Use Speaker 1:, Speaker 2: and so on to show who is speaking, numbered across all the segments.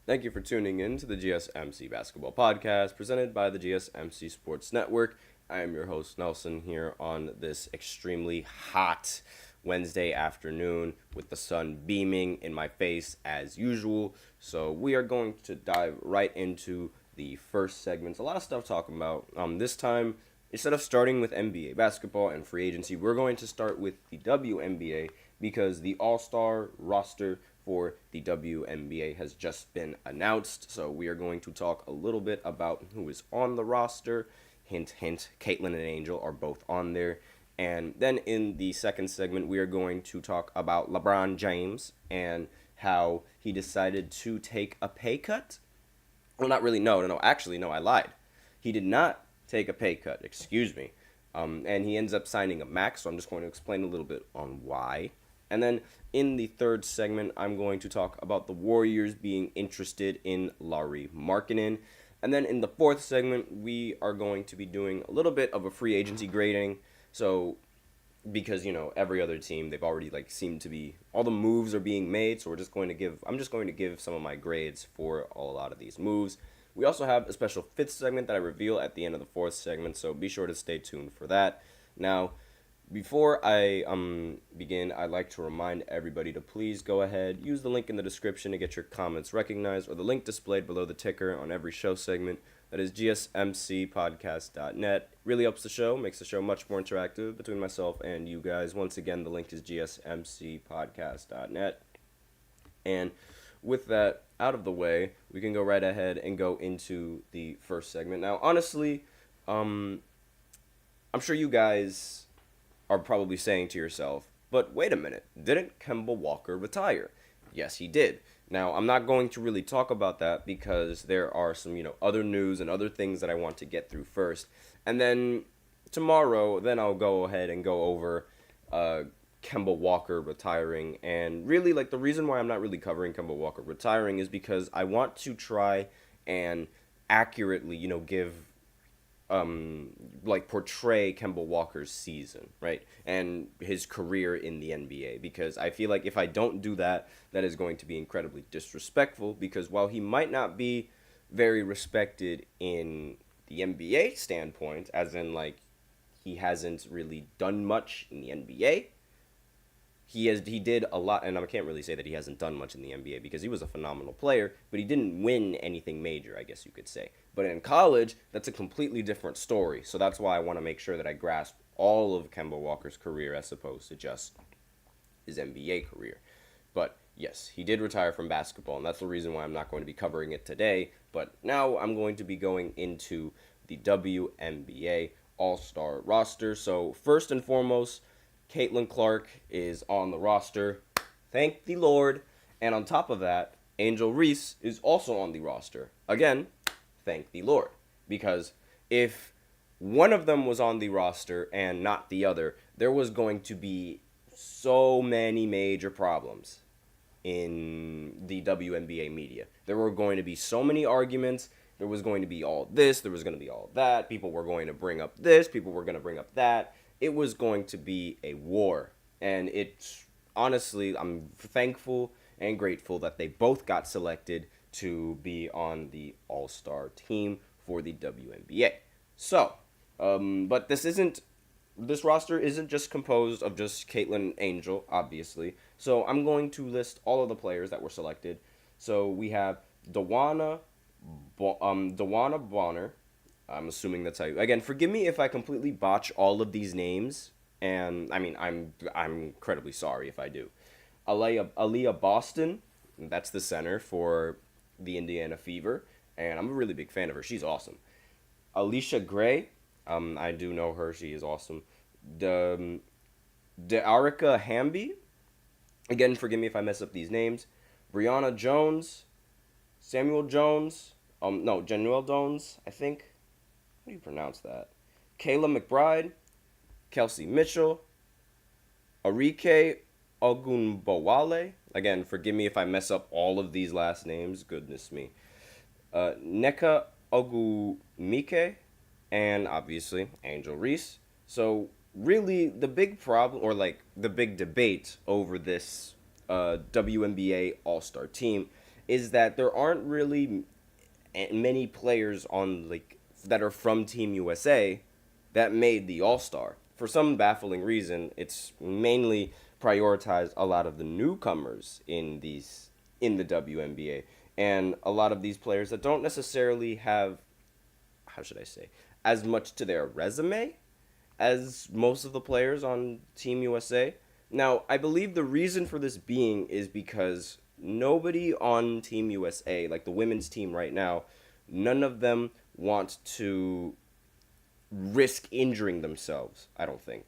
Speaker 1: Thank you for tuning in to the GSMC Basketball Podcast presented by the GSMC Sports Network. I am your host, Nelson, here on this extremely hot Wednesday afternoon with the sun beaming in my face as usual. So we are going to dive right into the first segment. A lot of stuff talking about. This time, instead of starting with NBA basketball and free agency, we're going to start with the WNBA because the All-Star roster for the WNBA has just been announced. So we are going to talk a little bit about who is on the roster. Hint, hint, Caitlin and Angel are both on there. And then in the second segment, we are going to talk about LeBron James and how he decided to take a pay cut. Well, not really. No. Actually, no, I lied. He did not take a pay cut. Excuse me. And he ends up signing a max. So I'm just going to explain a little bit on why. And then in the third segment, I'm going to talk about the Warriors being interested in Lauri Markkanen. And then in the fourth segment, we are going to be doing a little bit of a free agency grading. So, because, every other team, they've already, seemed to be, all the moves are being made. So I'm just going to give some of my grades for a lot of these moves. We also have a special fifth segment that I reveal at the end of the fourth segment. So be sure to stay tuned for that. Now, before I begin, I'd like to remind everybody to please go ahead, use the link in the description to get your comments recognized, or the link displayed below the ticker on every show segment. That is GSMCpodcast.net. Really helps the show, makes the show much more interactive between myself and you guys. Once again, the link is GSMCpodcast.net. And with that out of the way, we can go right ahead and go into the first segment. Now, honestly, I'm sure you guys are probably saying to yourself, but wait a minute, didn't Kemba Walker retire? Yes, he did. Now, I'm not going to really talk about that because there are some, other news and other things that I want to get through first. And then tomorrow, I'll go ahead and go over Kemba Walker retiring. And really, the reason why I'm not really covering Kemba Walker retiring is because I want to try and accurately, give portray Kemba Walker's season, right? And his career in the NBA, because I feel like if I don't do that, that is going to be incredibly disrespectful, because while he might not be very respected in the NBA standpoint, as in he hasn't really done much in the NBA, he did a lot, and I can't really say that he hasn't done much in the NBA because he was a phenomenal player, but he didn't win anything major, I guess you could say. But in college, that's a completely different story. So that's why I want to make sure that I grasp all of Kemba Walker's career as opposed to just his NBA career. But yes, he did retire from basketball, and that's the reason why I'm not going to be covering it today. But now I'm going to be going into the WNBA All-Star roster. So first and foremost, Caitlin Clark is on the roster. Thank the Lord. And on top of that, Angel Reese is also on the roster. Again, thank the Lord. Because if one of them was on the roster and not the other, there was going to be so many major problems in the WNBA media. There were going to be so many arguments. There was going to be all this. There was going to be all that. People were going to bring up this. People were going to bring up that. It was going to be a war. And it's honestly, I'm thankful and grateful that they both got selected to be on the All-Star team for the WNBA. So, but this roster isn't just composed of just Caitlin and Angel, obviously. So I'm going to list all of the players that were selected. So we have Dewana Bonner. I'm assuming that's how you... Again, forgive me if I completely botch all of these names. And, I'm incredibly sorry if I do. Aaliyah Boston, that's the center for the Indiana Fever. And I'm a really big fan of her. She's awesome. Alicia Gray, I do know her. She is awesome. Dearica Hamby. Again, forgive me if I mess up these names. Brianna Jones. Samuel Jones. Januel Jones, I think. How do you pronounce that? Kayla McBride, Kelsey Mitchell, Arike Ogunbowale. Again, forgive me if I mess up all of these last names. Goodness me. Neka Ogumike, and obviously Angel Reese. So really, the big problem, or the big debate over this WNBA All-Star team is that there aren't really many players on like that are from Team USA that made the All-Star. For some baffling reason, it's mainly prioritized a lot of the newcomers in the WNBA, and a lot of these players that don't necessarily have, how should I say, as much to their resume as most of the players on Team USA. Now, I believe the reason for this being is because nobody on Team USA, like the women's team right now, none of them want to risk injuring themselves, I don't think.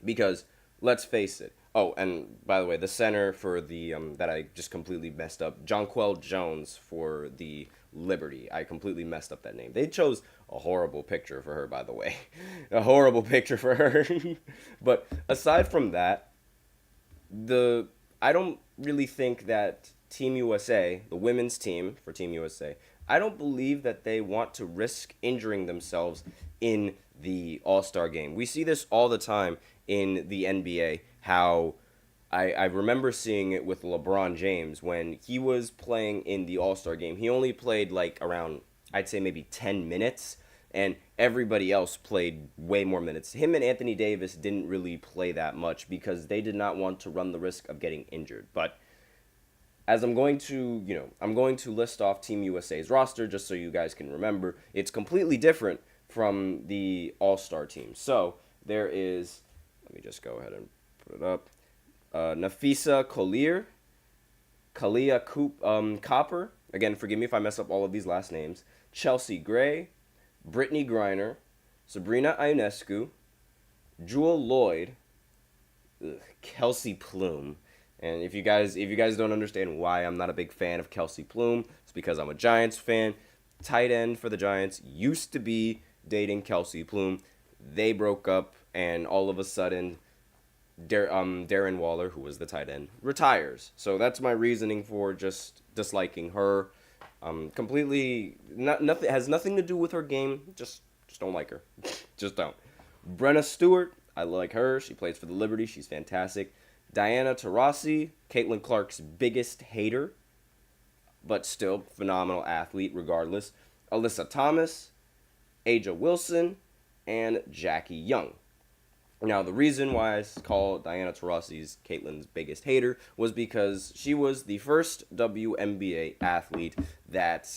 Speaker 1: Because, let's face it. Oh, and by the way, the center for the, that I just completely messed up, Jonquel Jones for the Liberty. I completely messed up that name. They chose a horrible picture for her, by the way. A horrible picture for her. But aside from that, I don't really think that Team USA, the women's team for Team USA, I don't believe that they want to risk injuring themselves in the All-Star game. We see this all the time in the NBA, how I remember seeing it with LeBron James when he was playing in the All-Star game. He only played like around, I'd say maybe 10 minutes, and everybody else played way more minutes. Him and Anthony Davis didn't really play that much because they did not want to run the risk of getting injured. But as I'm going to list off Team USA's roster just so you guys can remember. It's completely different from the All-Star team. So there is, let me just go ahead and put it up. Nafisa Collier, Kalia Copper. Again, forgive me if I mess up all of these last names. Chelsea Gray, Brittany Griner, Sabrina Ionescu, Jewel Lloyd, Kelsey Plume. And if you guys don't understand why I'm not a big fan of Kelsey Plume, it's because I'm a Giants fan. Tight end for the Giants used to be dating Kelsey Plume. They broke up, and all of a sudden, Darren Waller, who was the tight end, retires. So that's my reasoning for just disliking her. Completely, nothing has nothing to do with her game. Just don't like her. Just don't. Brenna Stewart, I like her. She plays for the Liberty. She's fantastic. Diana Taurasi, Caitlin Clark's biggest hater, but still phenomenal athlete regardless. Alyssa Thomas, Aja Wilson, and Jackie Young. Now, the reason why I call Diana Taurasi's Caitlin's biggest hater was because she was the first WNBA athlete that,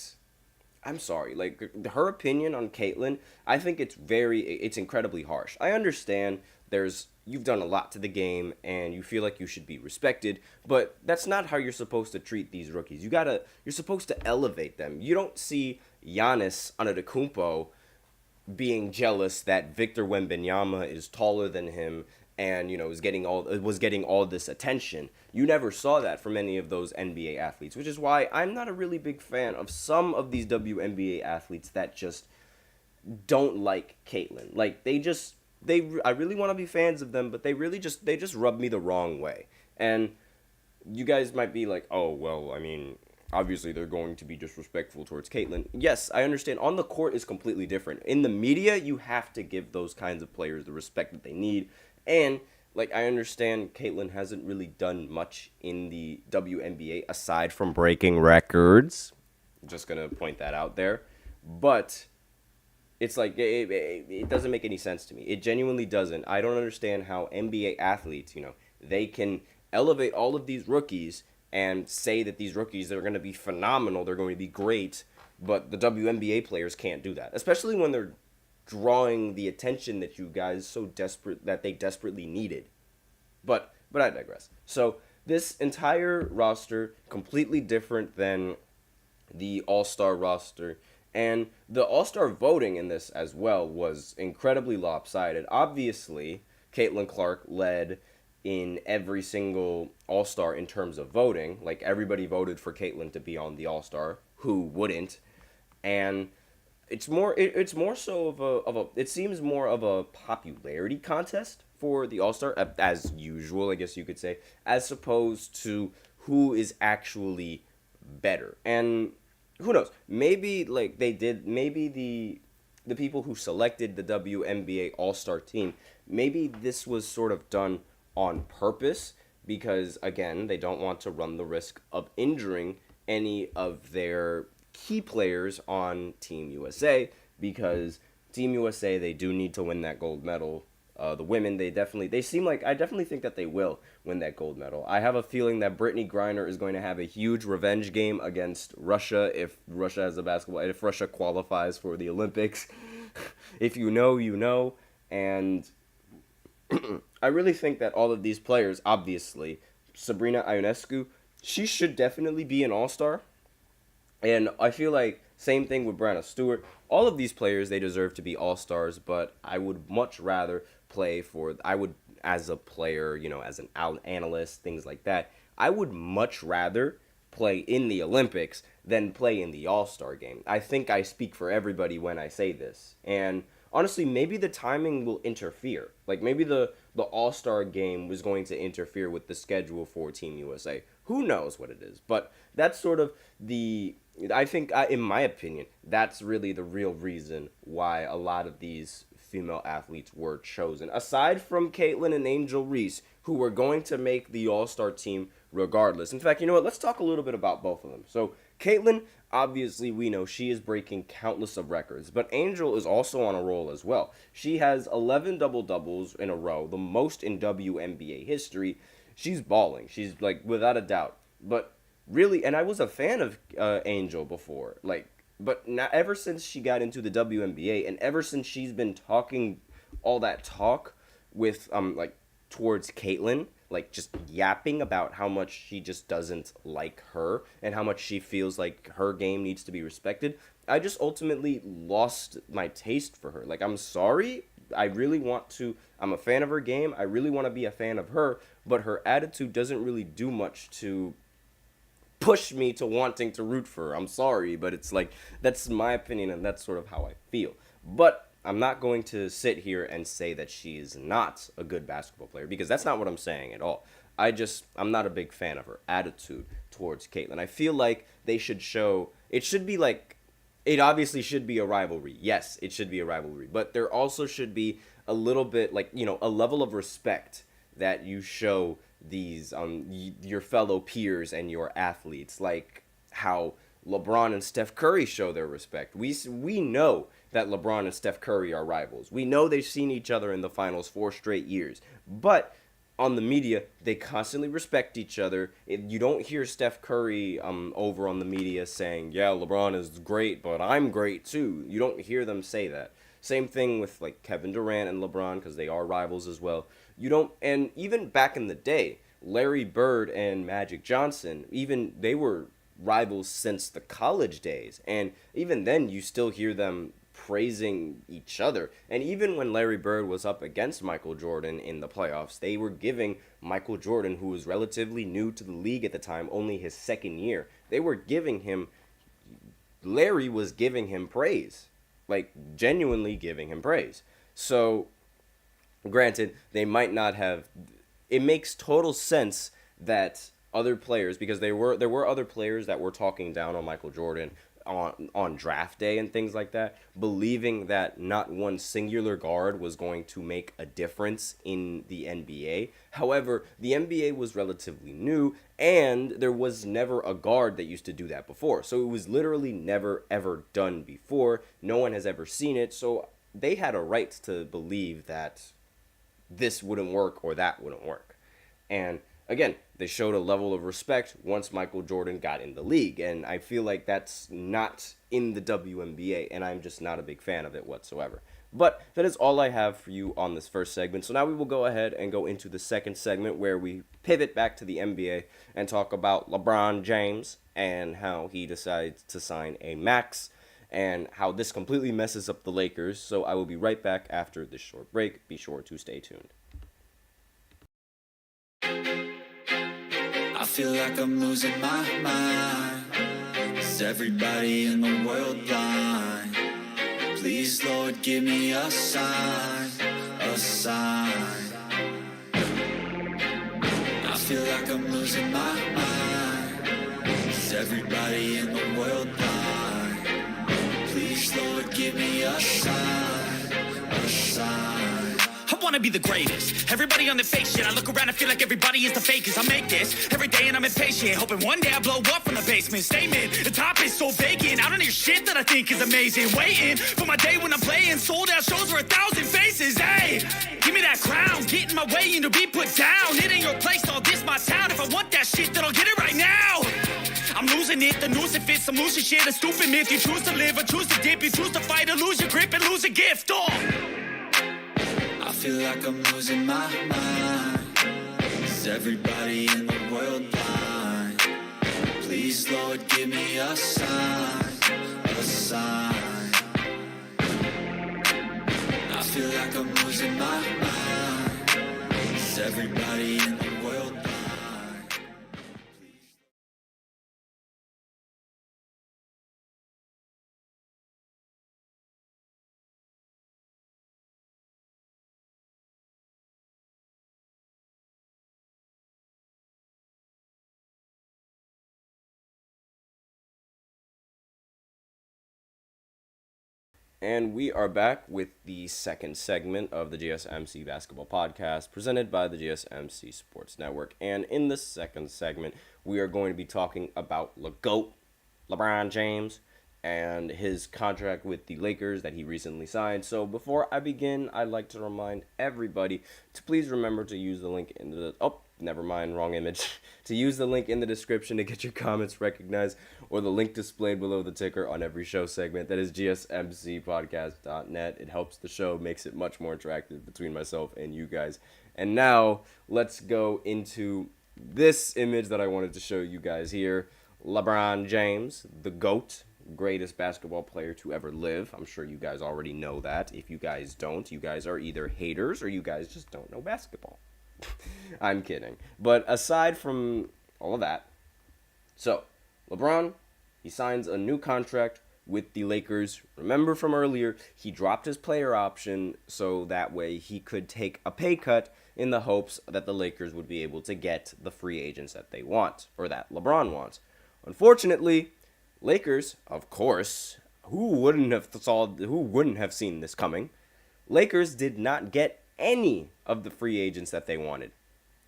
Speaker 1: I'm sorry, like, her opinion on Caitlin, I think it's incredibly harsh. I understand you've done a lot to the game and you feel like you should be respected, but that's not how you're supposed to treat these rookies. You're supposed to elevate them. You don't see Giannis Antetokounmpo being jealous that Victor Wembanyama is taller than him and was getting all this attention. You never saw that from any of those NBA athletes, which is why I'm not a really big fan of some of these WNBA athletes that just don't like Caitlin. Like I really want to be fans of them, but they just rub me the wrong way. And you guys might be like, "Oh, well, I mean, obviously they're going to be disrespectful towards Caitlin." Yes, I understand. On the court is completely different. In the media, you have to give those kinds of players the respect that they need. And like, I understand Caitlin hasn't really done much in the WNBA aside from breaking records. I'm just gonna point that out there. But it's like, it doesn't make any sense to me. It genuinely doesn't. I don't understand how NBA athletes, they can elevate all of these rookies and say that these rookies are going to be phenomenal, they're going to be great, but the WNBA players can't do that, especially when they're drawing the attention that you guys that they desperately needed. But I digress. So this entire roster, completely different than the All-Star roster. And the All-Star voting in this as well was incredibly lopsided. Obviously, Caitlin Clark led in every single All-Star in terms of voting. Like, everybody voted for Caitlin to be on the All-Star. Who wouldn't? And it seems more of a popularity contest for the All-Star, as usual, I guess you could say, as opposed to who is actually better. And who knows? Maybe maybe the people who selected the WNBA All-Star team, maybe this was sort of done on purpose because, again, they don't want to run the risk of injuring any of their key players on Team USA, because Team USA, they do need to win that gold medal. The women, I definitely think that they will win that gold medal. I have a feeling that Brittany Griner is going to have a huge revenge game against Russia if if Russia qualifies for the Olympics. If you know, you know. And I really think that all of these players, obviously, Sabrina Ionescu, she should definitely be an All-Star. And I feel like same thing with Brianna Stewart. All of these players, they deserve to be All-Stars, but I would much rather as a player, as an analyst, things like that, I would much rather play in the Olympics than play in the All-Star game. I think I speak for everybody when I say this. And honestly, maybe the timing will interfere. Like, maybe the All-Star game was going to interfere with the schedule for Team USA. Who knows what it is? But that's sort of I think, in my opinion, that's really the real reason why a lot of these female athletes were chosen. Aside from Caitlin and Angel Reese, who were going to make the All-Star team regardless. In fact, you know what? Let's talk a little bit about both of them. So, Caitlin, obviously, we know she is breaking countless of records, but Angel is also on a roll as well. She has 11 double-doubles in a row, the most in WNBA history. She's balling. She's, without a doubt. But really, and I was a fan of Angel before, but now, ever since she got into the WNBA, and ever since she's been talking all that talk with, towards Caitlin, just yapping about how much she just doesn't like her, and how much she feels like her game needs to be respected, I just ultimately lost my taste for her. I'm sorry, I'm a fan of her game, I really want to be a fan of her, but her attitude doesn't really do much to push me to wanting to root for her. I'm sorry, but it's that's my opinion, and that's sort of how I feel. But I'm not going to sit here and say that she is not a good basketball player, because that's not what I'm saying at all. I'm not a big fan of her attitude towards Caitlin. I feel like they should show, it obviously should be a rivalry. Yes, it should be a rivalry, but there also should be a little bit, a level of respect that you show these your fellow peers and your athletes, like how LeBron and Steph Curry show their respect. We know that LeBron and Steph Curry are rivals. We know they've seen each other in the finals 4 straight years. But on the media, they constantly respect each other. You don't hear Steph Curry over on the media saying, yeah, LeBron is great, but I'm great too. You don't hear them say that. Same thing with Kevin Durant and LeBron, because they are rivals as well. And even back in the day, Larry Bird and Magic Johnson, they were rivals since the college days. And even then, you still hear them praising each other. And even when Larry Bird was up against Michael Jordan in the playoffs, they were giving Michael Jordan, who was relatively new to the league at the time, only his second year, Larry was giving him praise. Genuinely giving him praise. So, granted, they might not have. It makes total sense that other players, because there were other players that were talking down on Michael Jordan on draft day and things like that, believing that not one singular guard was going to make a difference in the NBA. However, the NBA was relatively new, and there was never a guard that used to do that before. So it was literally never ever done before. No one has ever seen it. So they had a right to believe that this wouldn't work or that wouldn't work. And again, they showed a level of respect once Michael Jordan got in the league, and I feel like that's not in the WNBA, and I'm just not a big fan of it whatsoever. But that is all I have for you on this first segment. So now we will go ahead and go into the second segment, where we pivot back to the NBA and talk about LeBron James and how he decides to sign a max, and how this completely messes up the Lakers. So I will be right back after this short break. Be sure to stay tuned.
Speaker 2: I feel like I'm losing my mind. Is everybody in the world blind? Please, Lord, give me a sign, a sign. I feel like I'm losing my mind. Is everybody in the world blind? Please, Lord, give me a sign, a sign. I wanna be the greatest. Everybody on the fake shit. I look around and feel like everybody is the fakest. I make this every day and I'm impatient. Hoping one day I blow up from the basement. Statement, the top is so vacant. I don't hear shit that I think is amazing. Waiting for my day when I'm playing. Sold out shows for 1,000 faces. Hey, give me that crown. Get in my way and to be put down. It ain't your place, all this my town. If I want that shit, then I'll get it right now. I'm losing it, the noose it fits. I'm losing shit, a stupid myth. You choose to live or choose to dip. You choose to fight or lose your grip and lose a gift. Oh. I feel like I'm losing my mind. Is everybody in the world blind? Please, Lord, give me a sign, a sign. I feel like I'm losing my mind. Is everybody in the world blind?
Speaker 1: And we are back with the second segment of the GSMC Basketball Podcast presented by the GSMC Sports Network. And in this second segment, we are going to be talking about GOAT, LeBron James, and his contract with the Lakers that he recently signed. So before I begin, I'd like to remind everybody to please remember to use the link in the... Oh, never mind, wrong image. To use the link in the description to get your comments recognized, or the link displayed below the ticker on every show segment. That is gsmcpodcast.net. It helps the show, makes it much more interactive between myself and you guys. And now, let's go into this image that I wanted to show you guys here. LeBron James, the GOAT, greatest basketball player to ever live. I'm sure you guys already know that. If you guys don't, you guys are either haters or you guys just don't know basketball. I'm kidding. But aside from all of that, so LeBron, he signs a new contract with the Lakers. Remember from earlier, he dropped his player option so that way he could take a pay cut in the hopes that the Lakers would be able to get the free agents that they want, or that LeBron wants. Unfortunately, Lakers, of course, who wouldn't have seen this coming? Lakers did not get any of the free agents that they wanted.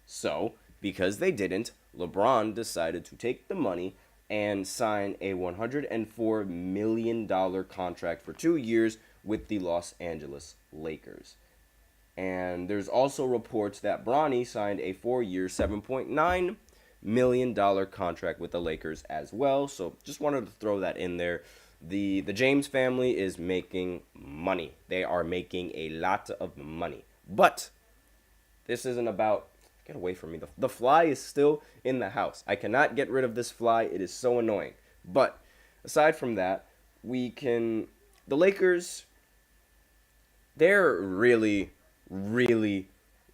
Speaker 1: So, because they didn't, LeBron decided to take the money and sign a $104 million contract for 2 years with the Los Angeles Lakers. And there's also reports that Bronny signed a 4-year, $7.9 million contract with the Lakers as well. So just wanted to throw that in there. The James family is making money. They are making a lot of money. But this isn't about... Get away from me. The fly is still in the house. I cannot get rid of this fly. It is so annoying. But aside from that, the Lakers, they're really, really,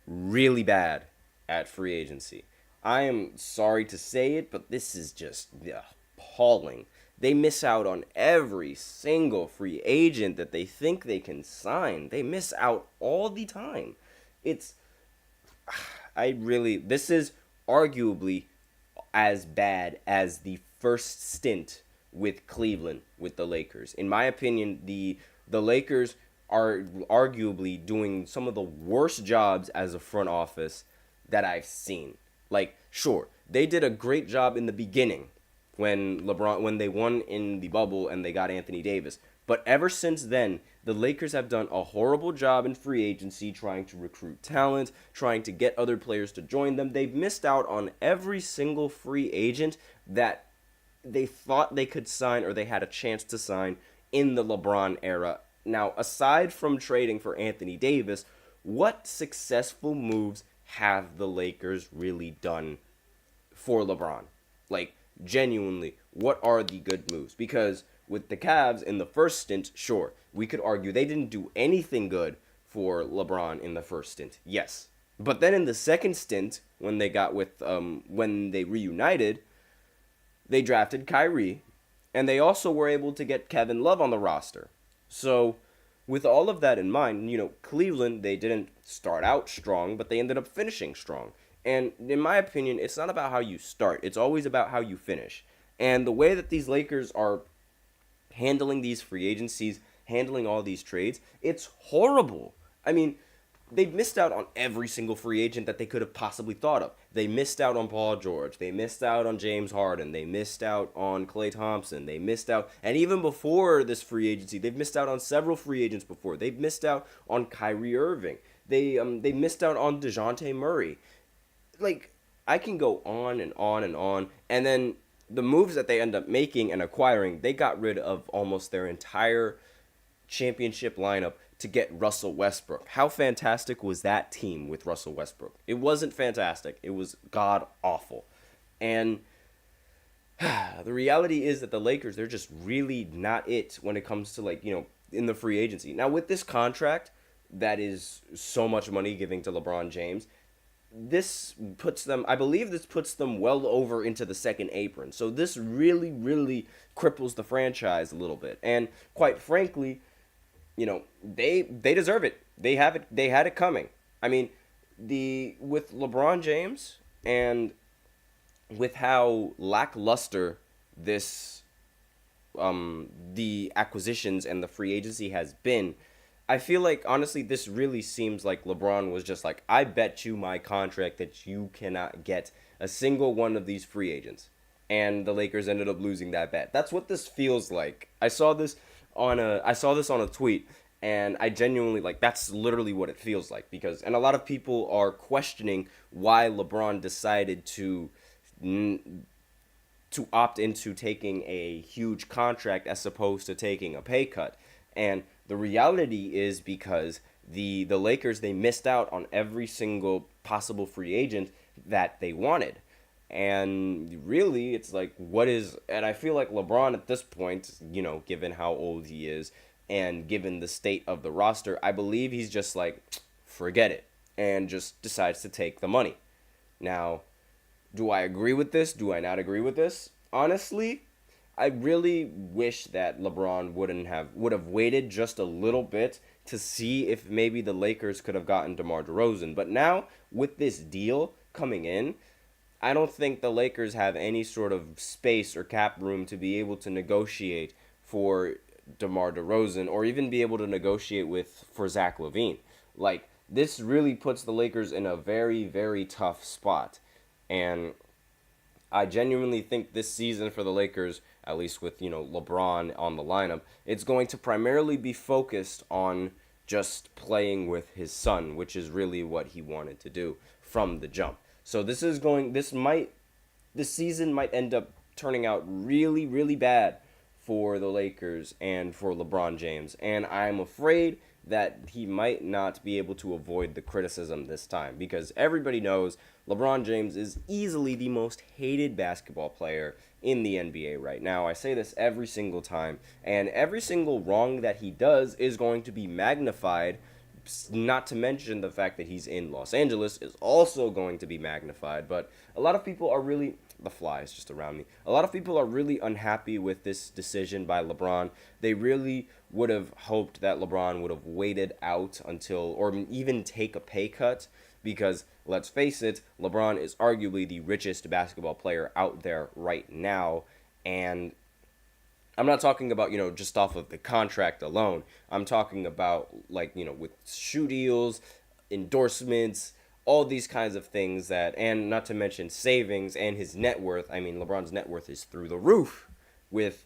Speaker 1: really bad at free agency. I am sorry to say it, but this is just appalling. They miss out on every single free agent that they think they can sign. They miss out all the time. This is arguably as bad as the first stint with Cleveland with the Lakers. In my opinion, the Lakers are arguably doing some of the worst jobs as a front office that I've seen. Like, sure, they did a great job in the beginning when they won in the bubble and they got Anthony Davis. But ever since then, the Lakers have done a horrible job in free agency trying to recruit talent, trying to get other players to join them. They've missed out on every single free agent that they thought they could sign or they had a chance to sign in the LeBron era. Now, aside from trading for Anthony Davis, what successful moves have the Lakers really done for LeBron? Like, genuinely, what are the good moves? Because with the Cavs in the first stint, sure, we could argue they didn't do anything good for LeBron in the first stint. Yes. But then in the second stint, when they reunited, they drafted Kyrie, and they also were able to get Kevin Love on the roster. So, with all of that in mind, Cleveland, they didn't start out strong, but they ended up finishing strong. And in my opinion, it's not about how you start. It's always about how you finish. And the way that these Lakers are handling these free agencies, handling all these trades, it's horrible. I mean, they've missed out on every single free agent that they could have possibly thought of. They missed out on Paul George. They missed out on James Harden. They missed out on Klay Thompson. They missed out, and even before this free agency, they've missed out on several free agents before. They've missed out on Kyrie Irving. They missed out on DeJounte Murray. Like, I can go on and on and on. And then the moves that they end up making and acquiring, they got rid of almost their entire championship lineup to get Russell Westbrook. How fantastic was that team with Russell Westbrook? It wasn't fantastic. It was god-awful. And the reality is that the Lakers, they're just really not it when it comes to, like, in the free agency. Now, with this contract that is so much money giving to LeBron James, I believe this puts them well over into the second apron. So this really, really cripples the franchise a little bit. And quite frankly, they deserve it. They have it. They had it coming. I mean, with LeBron James and with how lackluster this the acquisitions and the free agency has been, I feel like, honestly, this really seems like LeBron was just like, I bet you my contract that you cannot get a single one of these free agents. And the Lakers ended up losing that bet. That's what this feels like. I saw this on a tweet, and I genuinely, like, that's literally what it feels like, and a lot of people are questioning why LeBron decided to opt into taking a huge contract as opposed to taking a pay cut. And the reality is because the Lakers, they missed out on every single possible free agent that they wanted. And really, it's like, and I feel like LeBron at this point, given how old he is and given the state of the roster, I believe he's just like, forget it, and just decides to take the money. Now, do I agree with this? Do I not agree with this? Honestly, I really wish that LeBron would have waited just a little bit to see if maybe the Lakers could have gotten DeMar DeRozan. But now, with this deal coming in, I don't think the Lakers have any sort of space or cap room to be able to negotiate for DeMar DeRozan or even be able to negotiate for Zach LaVine. Like, this really puts the Lakers in a very, very tough spot. And I genuinely think this season for the Lakers, at least with, LeBron on the lineup, it's going to primarily be focused on just playing with his son, which is really what he wanted to do from the jump. So this season might end up turning out really, really bad for the Lakers and for LeBron James. And I'm afraid that he might not be able to avoid the criticism this time, because everybody knows LeBron James is easily the most hated basketball player in the NBA right now. I say this every single time, and every single wrong that he does is going to be magnified. Not to mention the fact that he's in Los Angeles is also going to be magnified. But a lot of people are really, the fly is just around me. A lot of people are really unhappy with this decision by LeBron. They really would have hoped that LeBron would have waited out until, or even take a pay cut, because let's face it, LeBron is arguably the richest basketball player out there right now. And I'm not talking about, just off of the contract alone. I'm talking about, with shoe deals, endorsements, all these kinds of things and not to mention savings and his net worth. I mean, LeBron's net worth is through the roof with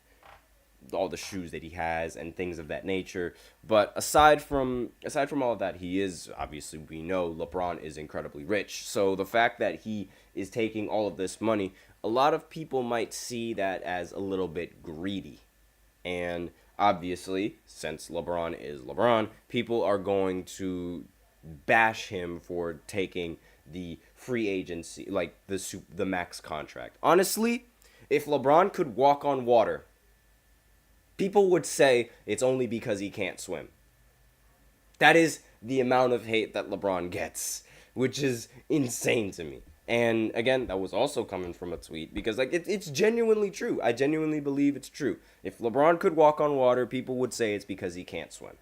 Speaker 1: all the shoes that he has and things of that nature. But aside from all of that, he is, obviously, we know LeBron is incredibly rich. So the fact that he is taking all of this money, a lot of people might see that as a little bit greedy. And obviously, since LeBron is LeBron, people are going to bash him for taking the free agency, like the max contract. Honestly, if LeBron could walk on water, people would say it's only because he can't swim. That is the amount of hate that LeBron gets, which is insane to me. And again, that was also coming from a tweet because it's genuinely true. I genuinely believe it's true. If LeBron could walk on water, people would say it's because he can't swim.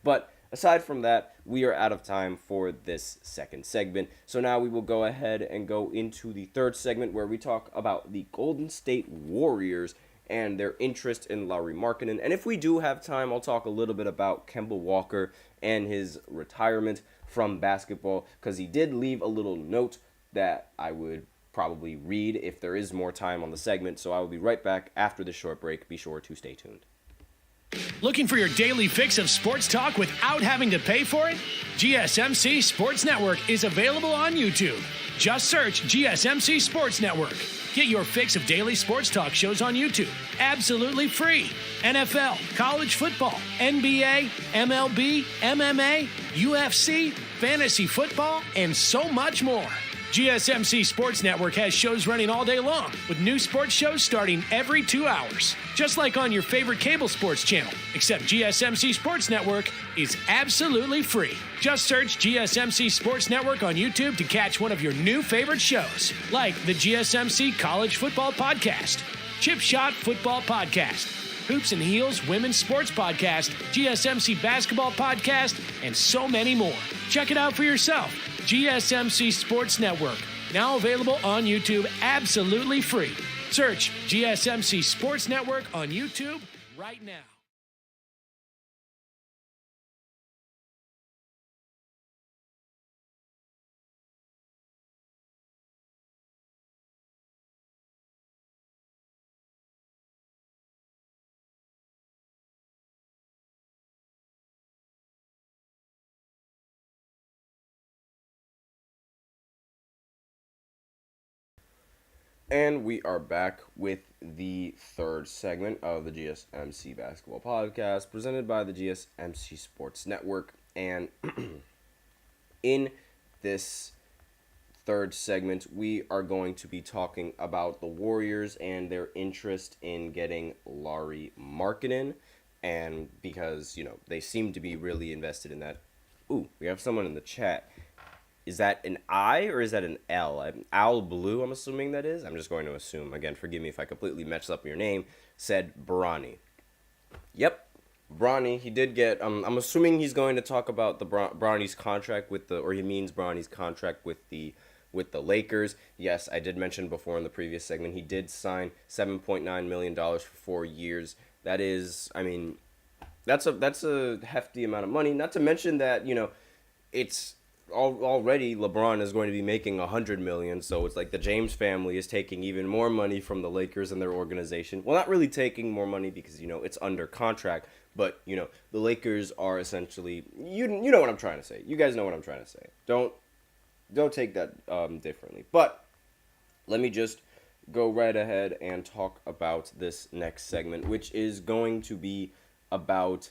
Speaker 1: But aside from that, we are out of time for this second segment. So now we will go ahead and go into the third segment where we talk about the Golden State Warriors and their interest in Lauri Markkanen. And if we do have time, I'll talk a little bit about Kemba Walker and his retirement from basketball, because he did leave a little note that I would probably read if there is more time on the segment. So I will be right back after this short break. Be sure to stay tuned.
Speaker 3: Looking for your daily fix of sports talk without having to pay for it? GSMC Sports Network is available on YouTube. Just search GSMC Sports Network. Get your fix of daily sports talk shows on YouTube, absolutely free. NFL, college football, NBA, MLB, MMA, UFC, fantasy football, and so much more. GSMC Sports Network has shows running all day long, with new sports shows starting every 2 hours. Just like on your favorite cable sports channel, except GSMC Sports Network is absolutely free. Just search GSMC Sports Network on YouTube to catch one of your new favorite shows, like the GSMC College Football Podcast, Chip Shot Football Podcast, Hoops and Heels Women's Sports Podcast, GSMC Basketball Podcast, and so many more. Check it out for yourself. GSMC Sports Network, now available on YouTube absolutely free. Search GSMC Sports Network on YouTube right now.
Speaker 1: And we are back with the third segment of the GSMC Basketball Podcast, presented by the GSMC Sports Network. And in this third segment, we are going to be talking about the Warriors and their interest in getting Lauri Markkanen. And because, they seem to be really invested in that. Ooh, we have someone in the chat. Is that an I or is that an L? Owl Blue, I'm assuming that is. I'm just going to assume. Again, forgive me if I completely messed up your name. Said Bronny. Yep, Bronny. He did get. I'm assuming he's going to talk about the Bronny's contract or he means Bronny's contract with the Lakers. Yes, I did mention before in the previous segment he did sign $7.9 million for 4 years. That is, that's a hefty amount of money. Not to mention that it's. Already LeBron is going to be making $100 million, so it's like the James family is taking even more money from the Lakers and their organization. Well, not really taking more money because it's under contract, but the Lakers are essentially you know what I'm trying to say. You guys know what I'm trying to say. Don't take that differently. But let me just go right ahead and talk about this next segment, which is going to be about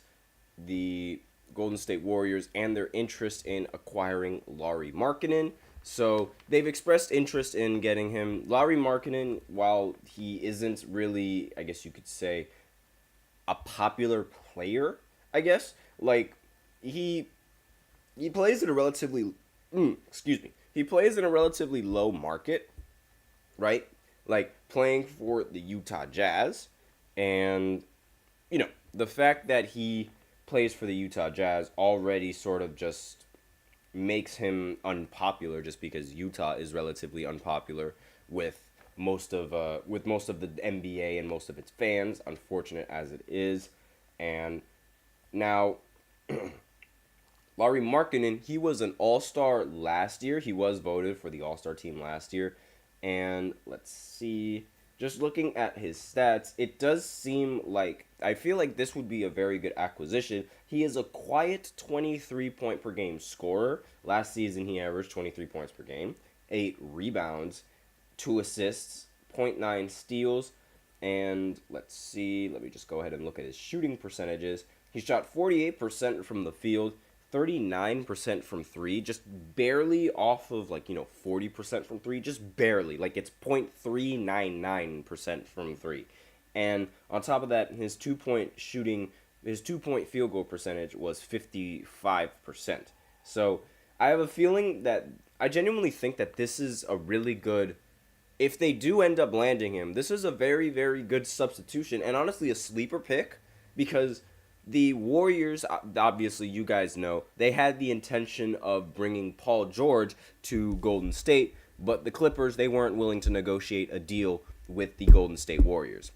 Speaker 1: the Golden State Warriors and their interest in acquiring Lauri Markkanen. So they've expressed interest in getting him. Lauri Markkanen, while he isn't really, I guess you could say, a popular player, I guess, like he plays in a relatively he plays in a relatively low market, right? Like playing for the Utah Jazz, and the fact that he plays for the Utah Jazz already sort of just makes him unpopular, just because Utah is relatively unpopular with most of the NBA and most of its fans, unfortunate as it is. And now Lauri Markkanen, he was an All-Star last year. He was voted for the All-Star team last year. And let's see, just looking at his stats, it does seem like, I feel like this would be a very good acquisition. He is a quiet 23-point-per-game scorer. Last season, he averaged 23 points per game, 8 rebounds, 2 assists, 0.9 steals, and let's see, let me just go ahead and look at his shooting percentages. He shot 48% from the field, 39% from 3, just barely off of 40% from 3, just barely. Like it's 0.399% from 3. And on top of that, his 2-point field goal percentage was 55%. So I have a feeling that I genuinely think that this is a really good, if they do end up landing him, this is a very, very good substitution and honestly a sleeper pick, because the Warriors, obviously you guys know, they had the intention of bringing Paul George to Golden State, but the Clippers, they weren't willing to negotiate a deal with the Golden State Warriors.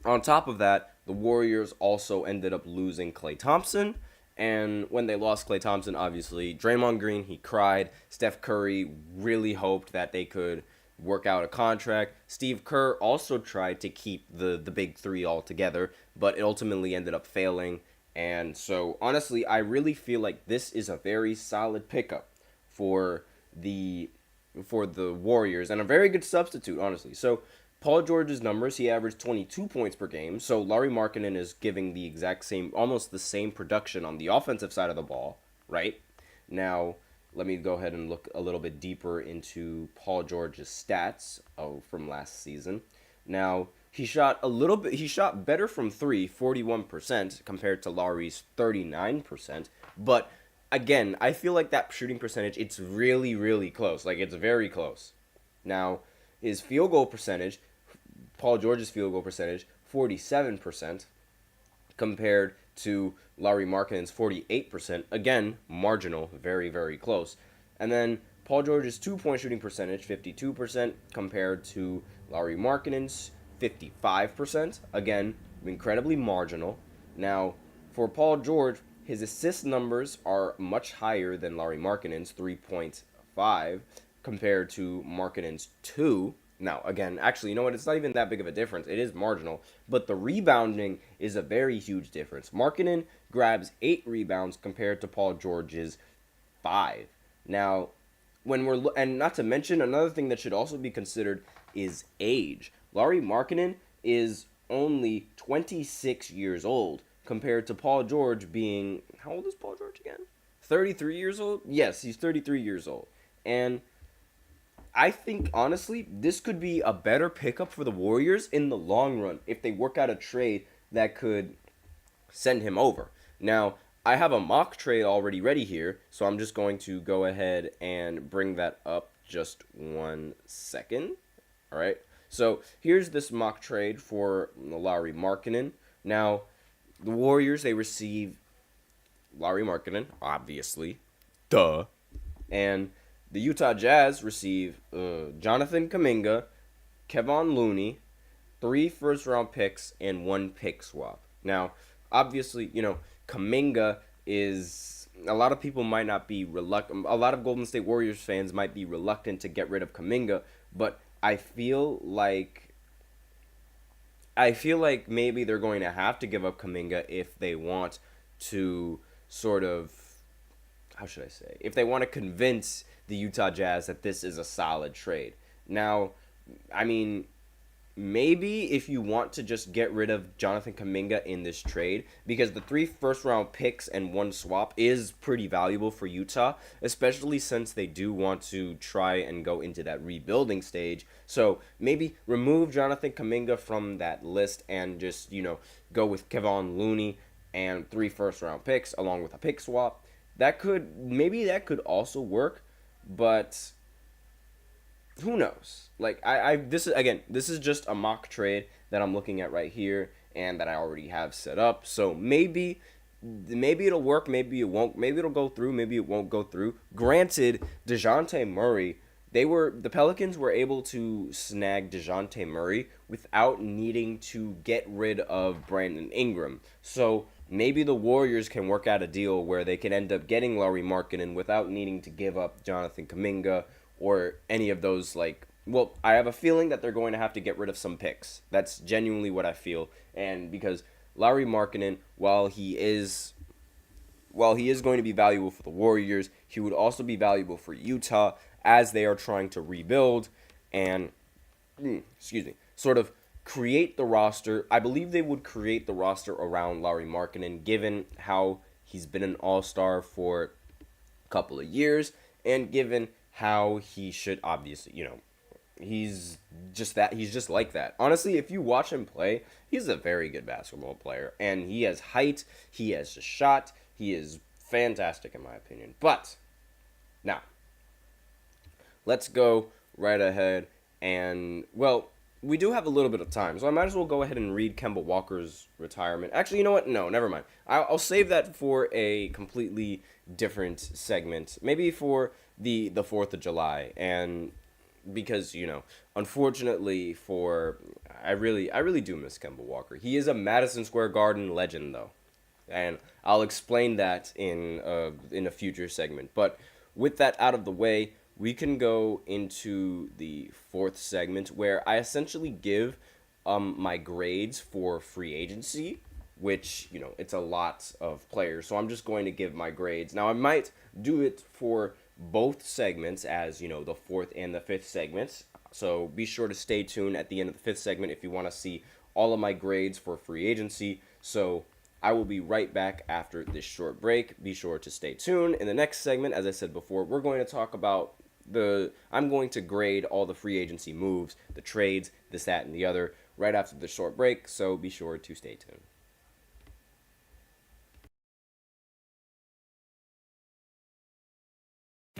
Speaker 1: On top of that, the Warriors also ended up losing Klay Thompson, And when they lost Klay Thompson, obviously, Draymond Green, he cried. Steph Curry really hoped that they could work out a contract. Steve Kerr also tried to keep the big three all together, but it ultimately ended up failing. And so, honestly, I really feel like this is a very solid pickup for the Warriors and a very good substitute, honestly. So, Paul George's numbers, he averaged 22 points per game. So, Lauri Markkanen is giving the exact same, almost the same production on the offensive side of the ball, right? Now, let me go ahead and look a little bit deeper into Paul George's stats from last season. Now, he shot better from 3, 41%, compared to Lauri's 39%. But, again, I feel like that shooting percentage, it's really, really close. Like, it's very close. Now, his field goal percentage, Paul George's field goal percentage, 47%, compared to Lauri Markkanen's 48%. Again, marginal, very, very close. And then Paul George's two-point shooting percentage, 52%, compared to Lauri Markkanen's 55%. Again, incredibly marginal. Now, for Paul George, his assist numbers are much higher than Lauri Markkanen's 3.5 compared to Markkanen's 2. Now, again, actually, you know what? It's not even that big of a difference. It is marginal. But the rebounding is a very huge difference. Markkanen grabs 8 rebounds compared to Paul George's 5. Now, and not to mention, another thing that should also be considered is age. Lauri Markkanen is only 26 years old compared to Paul George being, how old is Paul George again? 33 years old? Yes, he's 33 years old. And I think, honestly, this could be a better pickup for the Warriors in the long run if they work out a trade that could send him over. Now, I have a mock trade already ready here, so I'm just going to go ahead and bring that up just 1 second. All right. So here's this mock trade for Lauri Markkanen. Now, the Warriors, they receive Lauri Markkanen, obviously. Duh. And the Utah Jazz receive Jonathan Kuminga, Kevon Looney, 3 first-round picks, and 1 pick swap. Now, obviously, Kuminga is, a lot of people might not be reluctant, a lot of Golden State Warriors fans might be reluctant to get rid of Kuminga, but I feel like maybe they're going to have to give up Kuminga if they want to sort of, how should I say, if they want to convince the Utah Jazz that this is a solid trade. Now, I mean, maybe if you want to just get rid of Jonathan Kuminga in this trade, because the 3 first-round picks and 1 swap is pretty valuable for Utah, especially since they do want to try and go into that rebuilding stage. So maybe remove Jonathan Kuminga from that list and just, go with Kevon Looney and 3 first-round picks along with a pick swap. That could also work, but who knows? Like, this is just a mock trade that I'm looking at right here and that I already have set up. So maybe it'll work, maybe it won't. Maybe it'll go through, maybe it won't go through. Granted, DeJounte Murray, the Pelicans were able to snag DeJounte Murray without needing to get rid of Brandon Ingram. So maybe the Warriors can work out a deal where they can end up getting Lauri Markkanen without needing to give up Jonathan Kuminga or any of those, I have a feeling that they're going to have to get rid of some picks. That's genuinely what I feel. And because Lauri Markkanen, while he is going to be valuable for the Warriors, he would also be valuable for Utah as they are trying to rebuild and, sort of create the roster. I believe they would create the roster around Lauri Markkanen, given how he's been an All-Star for a couple of years, and given how he should obviously, he's just like that. Honestly, if you watch him play, he's a very good basketball player, and he has height, he has a shot, he is fantastic in my opinion. But now, let's go right ahead and, we do have a little bit of time, so I might as well go ahead and read Kemba Walker's retirement. Actually, you know what? No, never mind. I'll save that for a completely different segment. Maybe for the 4th of July. And because, unfortunately I really do miss Kemba Walker. He is a Madison Square Garden legend, though. And I'll explain that in a future segment. But with that out of the way, we can go into the fourth segment where I essentially give my grades for free agency, which, it's a lot of players. So I'm just going to give my grades. Now, I might do it for both segments as, the fourth and the fifth segments. So be sure to stay tuned at the end of the fifth segment if you want to see all of my grades for free agency. So I will be right back after this short break. Be sure to stay tuned. In the next segment, as I said before, we're going to talk about I'm going to grade all the free agency moves, the trades, this, that, and the other, right after the short break. So be sure to stay tuned.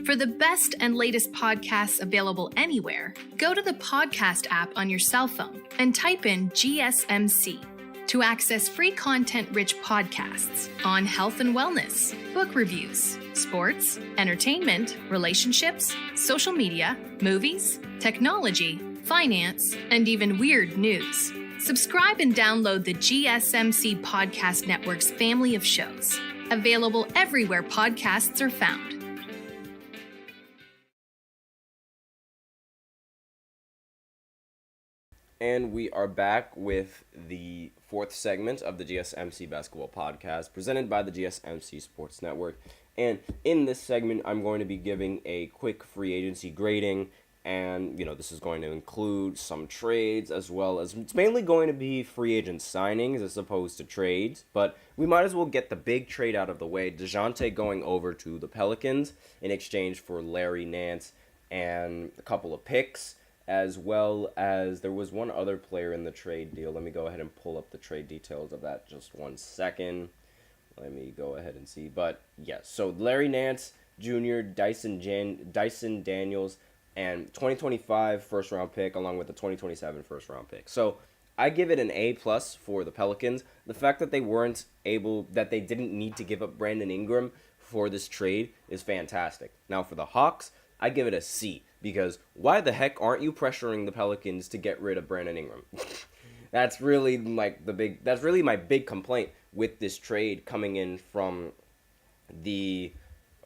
Speaker 4: For the best and latest podcasts available anywhere, go to the podcast app on your cell phone and type in GSMC to access free content-rich podcasts on health and wellness, book reviews, sports, entertainment, relationships, social media, movies, technology, finance, and even weird news. Subscribe and download the GSMC Podcast Network's family of shows, available everywhere podcasts are found.
Speaker 1: And we are back with the fourth segment of the GSMC Basketball Podcast, presented by the GSMC Sports Network. And in this segment, I'm going to be giving a quick free agency grading. And, this is going to include some trades as well as, it's mainly going to be free agent signings as opposed to trades. But we might as well get the big trade out of the way. DeJounte going over to the Pelicans in exchange for Larry Nance and a couple of picks, as well as there was one other player in the trade deal. Let me go ahead and pull up the trade details of that just 1 second. Let me go ahead and see. But yes, so Larry Nance Jr., Dyson Daniels, and 2025 first round pick along with the 2027 first round pick. So I give it an A+ for the Pelicans. The fact that they didn't need to give up Brandon Ingram for this trade is fantastic. Now for the Hawks, I give it a C, because why the heck aren't you pressuring the Pelicans to get rid of Brandon Ingram? That's really my big complaint with this trade coming in from the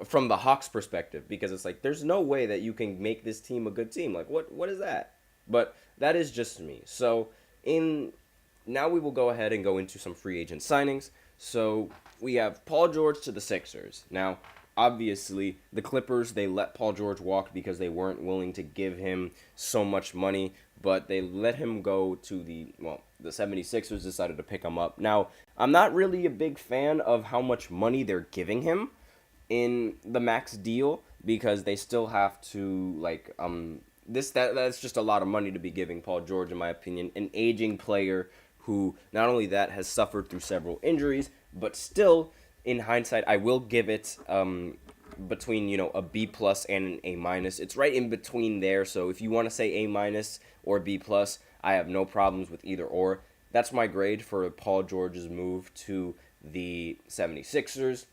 Speaker 1: Hawks perspective, because it's like there's no way that you can make this team a good team. Like what is that? But that is just me. So now we will go ahead and go into some free agent signings. So we have Paul George to the Sixers. Now, obviously, the Clippers, they let Paul George walk because they weren't willing to give him so much money, but they let him go to the 76ers decided to pick him up. Now, I'm not really a big fan of how much money they're giving him in the max deal, because they still have to, that's just a lot of money to be giving Paul George, in my opinion, an aging player who not only that has suffered through several injuries, but still, in hindsight, I will give it between, a B+ and an A-. It's right in between there. So if you want to say A- or B+, I have no problems with either or. That's my grade for Paul George's move to the 76ers.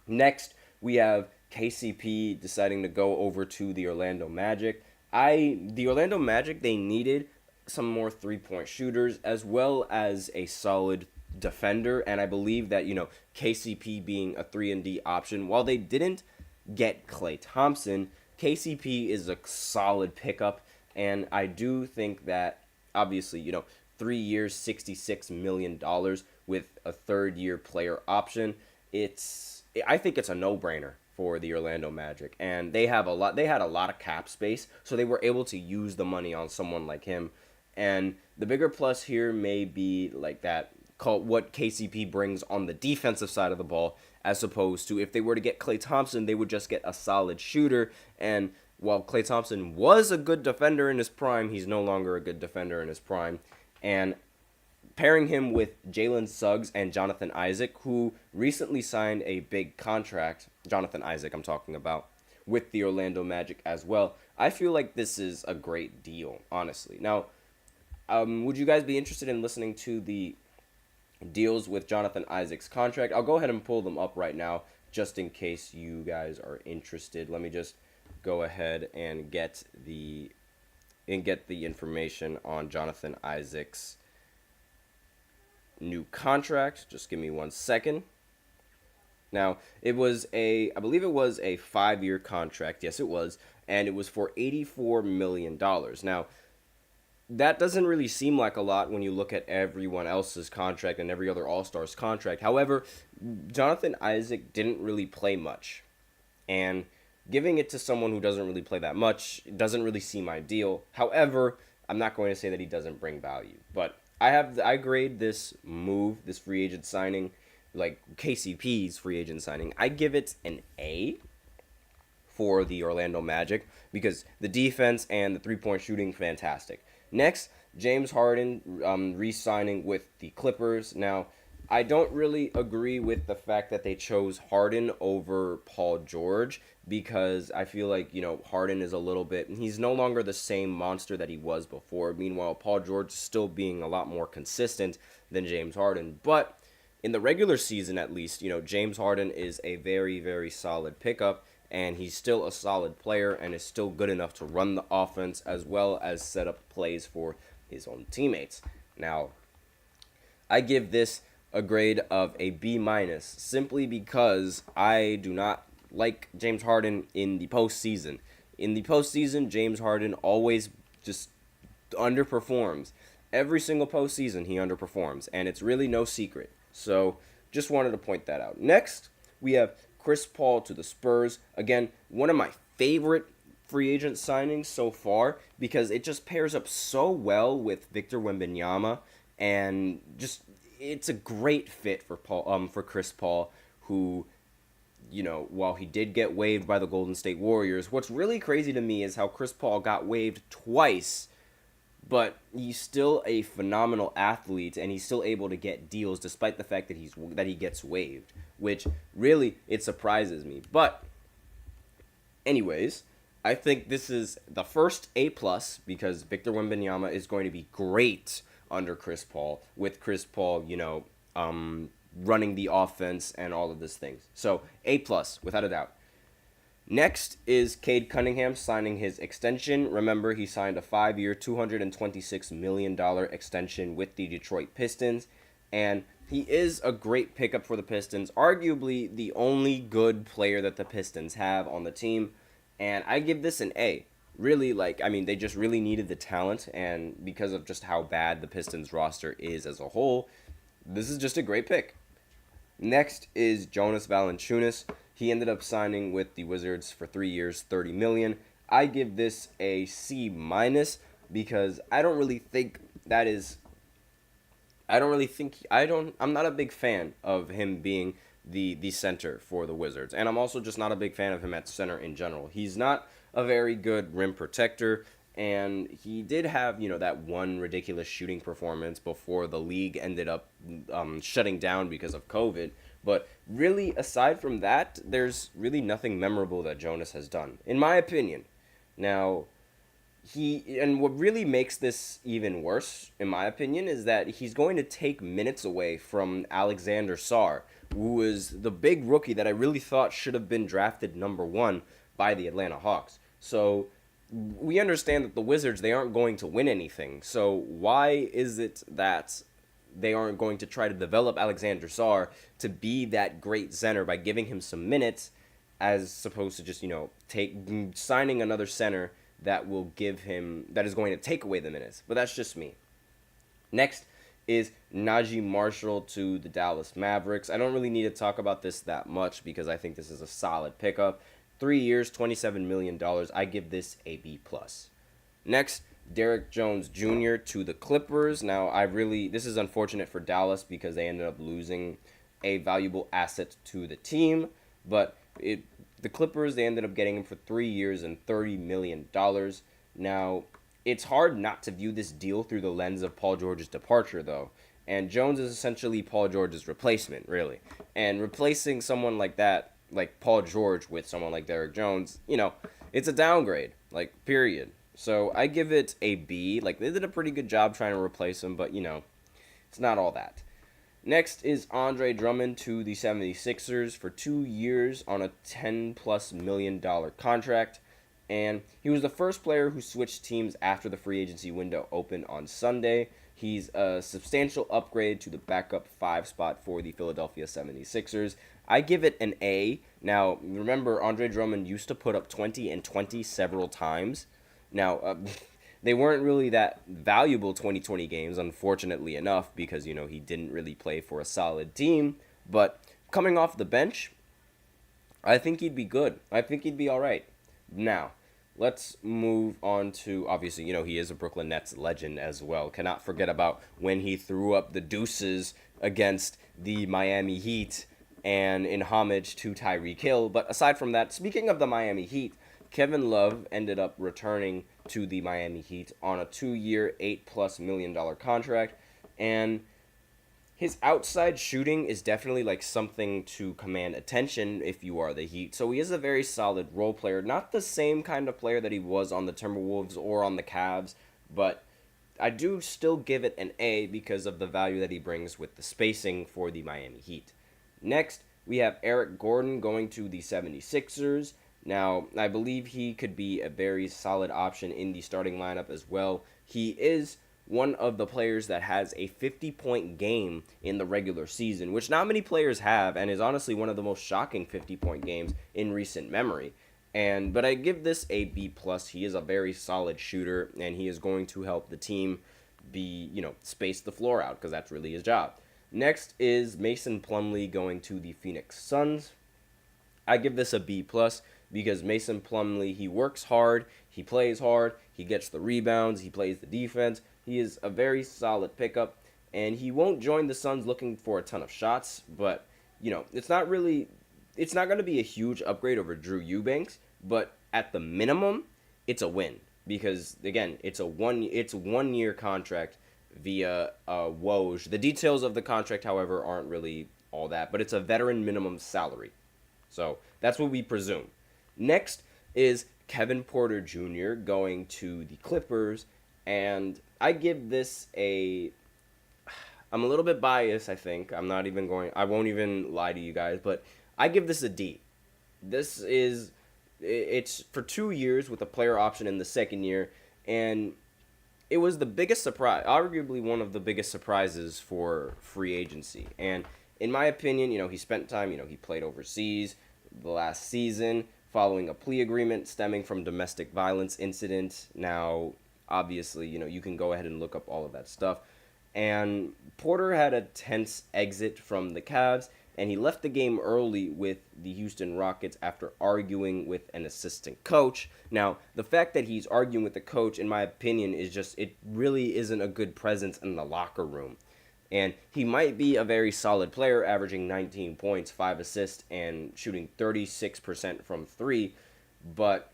Speaker 1: Next, we have KCP deciding to go over to the Orlando Magic. The Orlando Magic, they needed some more three-point shooters as well as a solid defender, and I believe that KCP being a 3-and-D option, while they didn't get Klay Thompson, KCP is a solid pickup, and I do think that obviously 3 years, $66 million with a third-year player option, I think it's a no-brainer for the Orlando Magic, and they had a lot of cap space, so they were able to use the money on someone like him. And the bigger plus here may be what KCP brings on the defensive side of the ball, as opposed to if they were to get Klay Thompson, they would just get a solid shooter. And while Klay Thompson was a good defender in his prime, he's no longer a good defender in his prime. And pairing him with Jalen Suggs and Jonathan Isaac, who recently signed a big contract, Jonathan Isaac I'm talking about, with the Orlando Magic as well, I feel like this is a great deal, honestly. Now, would you guys be interested in listening to the deals with Jonathan Isaac's contract? I'll go ahead and pull them up right now, just in case you guys are interested. Let me just go ahead and get the information on Jonathan Isaac's new contract. Just give me 1 second. Now, I believe it was a 5-year contract. Yes, it was. And it was for $84 million. Now, that doesn't really seem like a lot when you look at everyone else's contract and every other All-Stars contract. However, Jonathan Isaac didn't really play much. And giving it to someone who doesn't really play that much doesn't really seem ideal. However, I'm not going to say that he doesn't bring value. But I grade this move, this free agent signing, like KCP's free agent signing, I give it an A for the Orlando Magic because the defense and the three-point shooting, fantastic. Next, James Harden re-signing with the Clippers. Now, I don't really agree with the fact that they chose Harden over Paul George because I feel like, Harden is he's no longer the same monster that he was before. Meanwhile, Paul George is still being a lot more consistent than James Harden. But in the regular season, at least, James Harden is a very, very solid pickup. And he's still a solid player and is still good enough to run the offense as well as set up plays for his own teammates. Now, I give this a grade of a B- simply because I do not like James Harden in the postseason. In the postseason, James Harden always just underperforms. Every single postseason, he underperforms, and it's really no secret. So, just wanted to point that out. Next, we have Chris Paul to the Spurs. Again, one of my favorite free agent signings so far because it just pairs up so well with Victor Wembanyama, and just it's a great fit for Chris Paul, who, while he did get waived by the Golden State Warriors, what's really crazy to me is how Chris Paul got waived twice, but he's still a phenomenal athlete, and he's still able to get deals despite the fact that he gets waived, which really, it surprises me. But anyways, I think this is the first A+ because Victor Wembanyama is going to be great under Chris Paul, with Chris Paul, running the offense and all of these things. So A+, without a doubt. Next is Cade Cunningham signing his extension. Remember, he signed a 5-year, $226 million extension with the Detroit Pistons, and he is a great pickup for the Pistons, arguably the only good player that the Pistons have on the team, and I give this an A. Really, they just really needed the talent, and because of just how bad the Pistons roster is as a whole, this is just a great pick. Next is Jonas Valanciunas. He ended up signing with the Wizards for 3 years, $30 million. I give this a C- because I'm not a big fan of him being the center for the Wizards. And I'm also just not a big fan of him at center in general. He's not a very good rim protector, and he did have, that one ridiculous shooting performance before the league ended up shutting down because of COVID. But really, aside from that, there's really nothing memorable that Jonas has done, in my opinion. Now, what really makes this even worse, in my opinion, is that he's going to take minutes away from Alexander Sarr, who is the big rookie that I really thought should have been drafted number 1 by the Atlanta Hawks. So we understand that the Wizards, they aren't going to win anything. So why is it that they aren't going to try to develop Alexander Sarr to be that great center by giving him some minutes, as opposed to just, signing another center that is going to take away the minutes? But that's just me. Next is Najee Marshall to the Dallas Mavericks. I don't really need to talk about this that much because I think this is a solid pickup. 3 years, $27 million. I give this a B+. Next, Derrick Jones Jr. to the Clippers. Now, this is unfortunate for Dallas because they ended up losing a valuable asset to the team. But the Clippers, they ended up getting him for 3 years and $30 million. Now, it's hard not to view this deal through the lens of Paul George's departure, though. And Jones is essentially Paul George's replacement, really. And replacing someone like that, like Paul George, with someone like Derrick Jones, it's a downgrade, period. So I give it a B. They did a pretty good job trying to replace him, but, it's not all that. Next is Andre Drummond to the 76ers for 2 years on a $10+ million contract. And he was the first player who switched teams after the free agency window opened on Sunday. He's a substantial upgrade to the backup 5 spot for the Philadelphia 76ers. I give it an A. Now, remember, Andre Drummond used to put up 20 and 20 several times. Now, they weren't really that valuable 2020 games, unfortunately enough, because, he didn't really play for a solid team. But coming off the bench, I think he'd be good. I think he'd be all right. Now, let's move on to, obviously, he is a Brooklyn Nets legend as well. Cannot forget about when he threw up the deuces against the Miami Heat and in homage to Tyreek Hill. But aside from that, speaking of the Miami Heat, Kevin Love ended up returning to the Miami Heat on a 2-year, $8+ million contract. And his outside shooting is definitely something to command attention if you are the Heat. So he is a very solid role player. Not the same kind of player that he was on the Timberwolves or on the Cavs, but I do still give it an A because of the value that he brings with the spacing for the Miami Heat. Next, we have Eric Gordon going to the 76ers. Now, I believe he could be a very solid option in the starting lineup as well. He is one of the players that has a 50-point game in the regular season, which not many players have, and is honestly one of the most shocking 50-point games in recent memory. But I give this a B+. He is a very solid shooter, and he is going to help the team space the floor out, because that's really his job. Next is Mason Plumlee going to the Phoenix Suns. I give this a B+, because Mason Plumlee, he works hard, he plays hard, he gets the rebounds, he plays the defense. He is a very solid pickup, and he won't join the Suns looking for a ton of shots, but, it's not going to be a huge upgrade over Drew Eubanks, but at the minimum, it's a win, because, again, it's 1 year contract via Woj. The details of the contract, however, aren't really all that, but it's a veteran minimum salary. So that's what we presume. Next is Kevin Porter Jr. going to the Clippers, and I give this I'm a little bit biased, I think. I won't even lie to you guys, but I give this a D. It's for 2 years with a player option in the second year, and it was the biggest surprise, arguably one of the biggest surprises for free agency. And in my opinion, he spent time, he played overseas the last season following a plea agreement stemming from domestic violence incident. Now, obviously, you can go ahead and look up all of that stuff. And Porter had a tense exit from the Cavs, and he left the game early with the Houston Rockets after arguing with an assistant coach. Now, the fact that he's arguing with the coach, in my opinion, it really isn't a good presence in the locker room. And he might be a very solid player, averaging 19 points, 5 assists, and shooting 36% from 3, but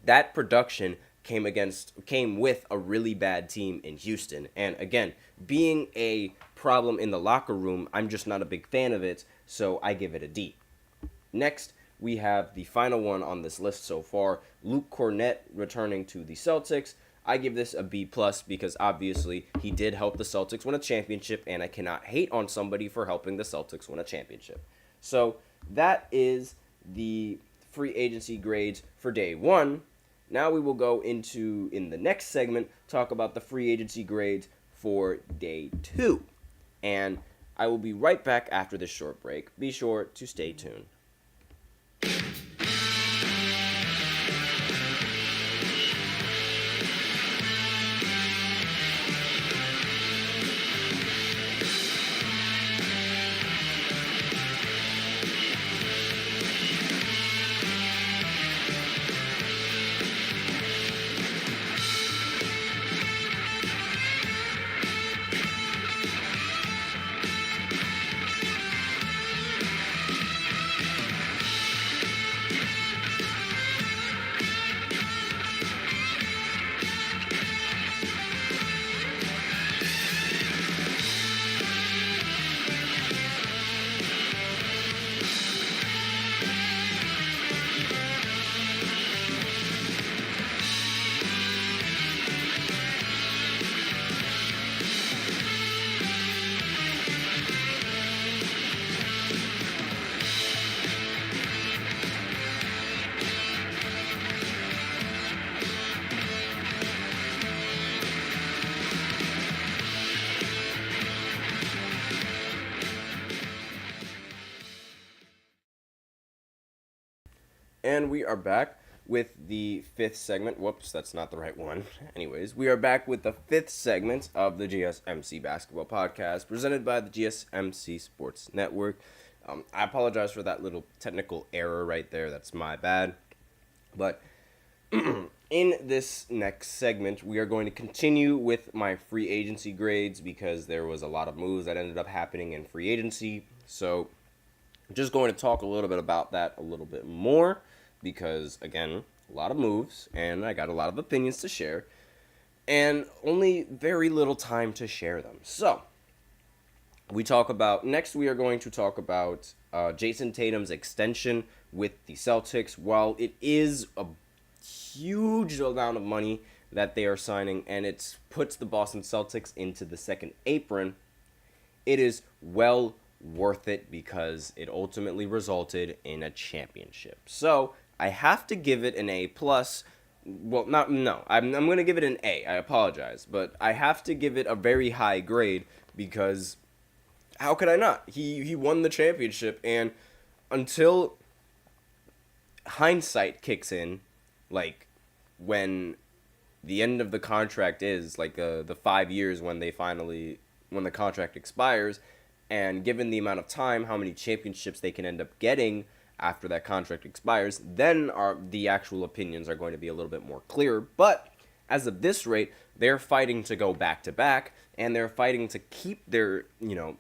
Speaker 1: that production came with a really bad team in Houston. And again, being a problem in the locker room, I'm just not a big fan of it, so I give it a D. Next, we have the final one on this list so far, Luke Kornet returning to the Celtics. I give this a B+, because obviously he did help the Celtics win a championship, and I cannot hate on somebody for helping the Celtics win a championship. So that is the free agency grades for day 1. Now we will go into, in the next segment, talk about the free agency grades for day 2. And I will be right back after this short break. Be sure to stay tuned. And we are back with the fifth segment. Whoops, that's not the right one. Anyways, we are back with the fifth segment of the GSMC Basketball Podcast, presented by the GSMC Sports Network. I apologize for that little technical error right there. That's my bad. But in this next segment, we are going to continue with my free agency grades because there was a lot of moves that ended up happening in free agency. So I'm just going to talk a little bit about that a little bit more because, again, a lot of moves and I got a lot of opinions to share and only very little time to share them. So we are going to talk about Jason Tatum's extension with the Celtics. While it is a huge amount of money that they are signing and it puts the Boston Celtics into the second apron, it is well worth it because it ultimately resulted in a championship. So I have to give it an A+. Well, I'm going to give it an A. I apologize. But I have to give it a very high grade because how could I not? He won the championship, and until hindsight kicks in, like when the end of the contract is, like the 5 years when the contract expires, and given the amount of time, how many championships they can end up getting after that contract expires, then the actual opinions are going to be a little bit more clear. But as of this rate, they're fighting to go back-to-back, and they're fighting to keep their,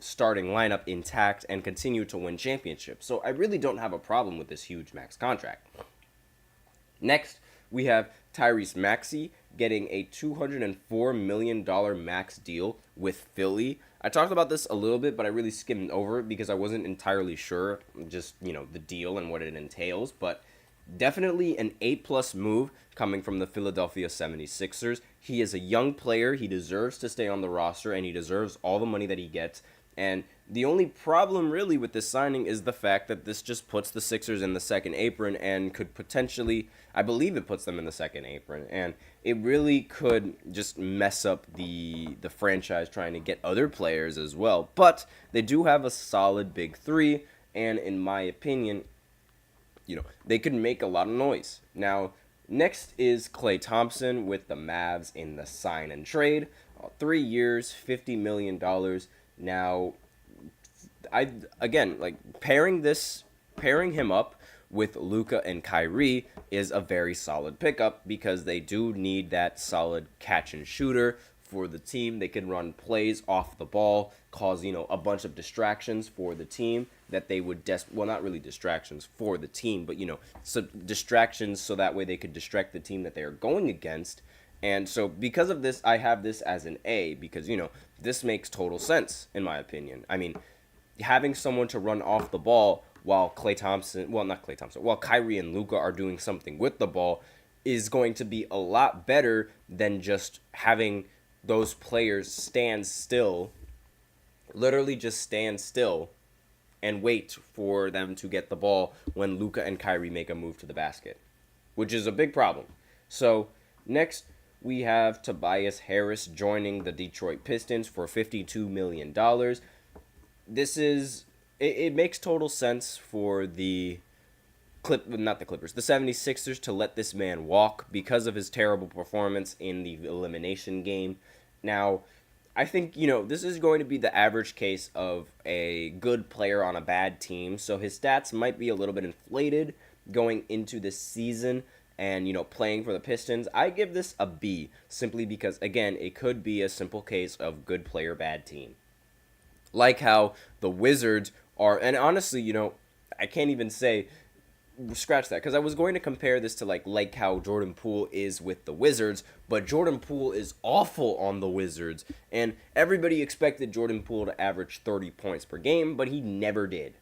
Speaker 1: starting lineup intact and continue to win championships. So I really don't have a problem with this huge max contract. Next, we have Tyrese Maxey getting a $204 million max deal with Philly. I talked about this a little bit, but I really skimmed over it because I wasn't entirely sure just, the deal and what it entails. But definitely an A+ move coming from the Philadelphia 76ers. He is a young player. He deserves to stay on the roster, and he deserves all the money that he gets. And the only problem really with this signing is the fact that this just puts the Sixers in the second apron and could potentially, I believe it puts them in the second apron, and it really could just mess up the franchise trying to get other players as well. But they do have a solid big three, and in my opinion, they could make a lot of noise. Now, next is Klay Thompson with the Mavs in the sign and trade. 3 years, $50 million. Now, pairing him up with Luka and Kyrie is a very solid pickup because they do need that solid catch and shooter for the team. They can run plays off the ball, cause a bunch of distractions for the team that they would not really distractions for the team, but so distractions so that way they could distract the team that they are going against. And so because of this, I have this as an A because, this makes total sense, in my opinion. I mean, having someone to run off the ball while while Kyrie and Luka are doing something with the ball is going to be a lot better than just having those players stand still, literally just stand still and wait for them to get the ball when Luka and Kyrie make a move to the basket, which is a big problem. So next, we have Tobias Harris joining the Detroit Pistons for $52 million. It makes total sense for the 76ers to let this man walk because of his terrible performance in the elimination game. Now, I think, this is going to be the average case of a good player on a bad team, so his stats might be a little bit inflated going into this season and, playing for the Pistons. I give this a B simply because, again, it could be a simple case of good player, bad team. Like how the Wizards are, and honestly, I can't even say, scratch that, because I was going to compare this to like how Jordan Poole is with the Wizards, but Jordan Poole is awful on the Wizards, and everybody expected Jordan Poole to average 30 points per game, but he never did.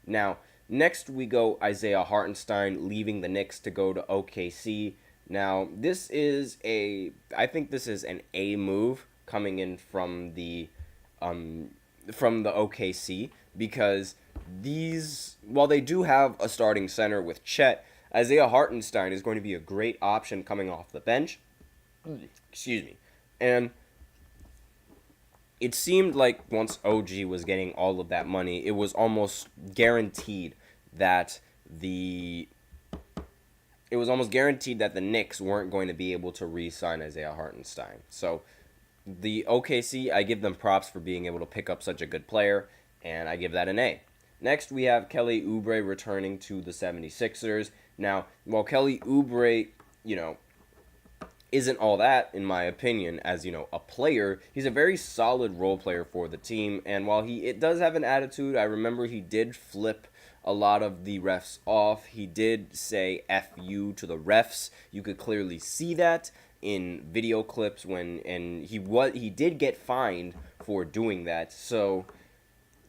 Speaker 1: Now, next we go Isaiah Hartenstein leaving the Knicks to go to OKC. Now, I think this is an A move coming in from the OKC because while they do have a starting center with Chet, Isaiah Hartenstein is going to be a great option coming off the bench. Excuse me. And it seemed like once OG was getting all of that money, it was almost guaranteed that the it was almost guaranteed that the Knicks weren't going to be able to re-sign Isaiah Hartenstein. So the OKC, I give them props for being able to pick up such a good player, and I give that an A. Next, we have Kelly Oubre returning to the 76ers. Now, while Kelly Oubre, isn't all that, in my opinion, as, a player, he's a very solid role player for the team, and while it does have an attitude, I remember he did flip a lot of the refs off. He did say F you to the refs. You could clearly see that in video clips and he did get fined for doing that. So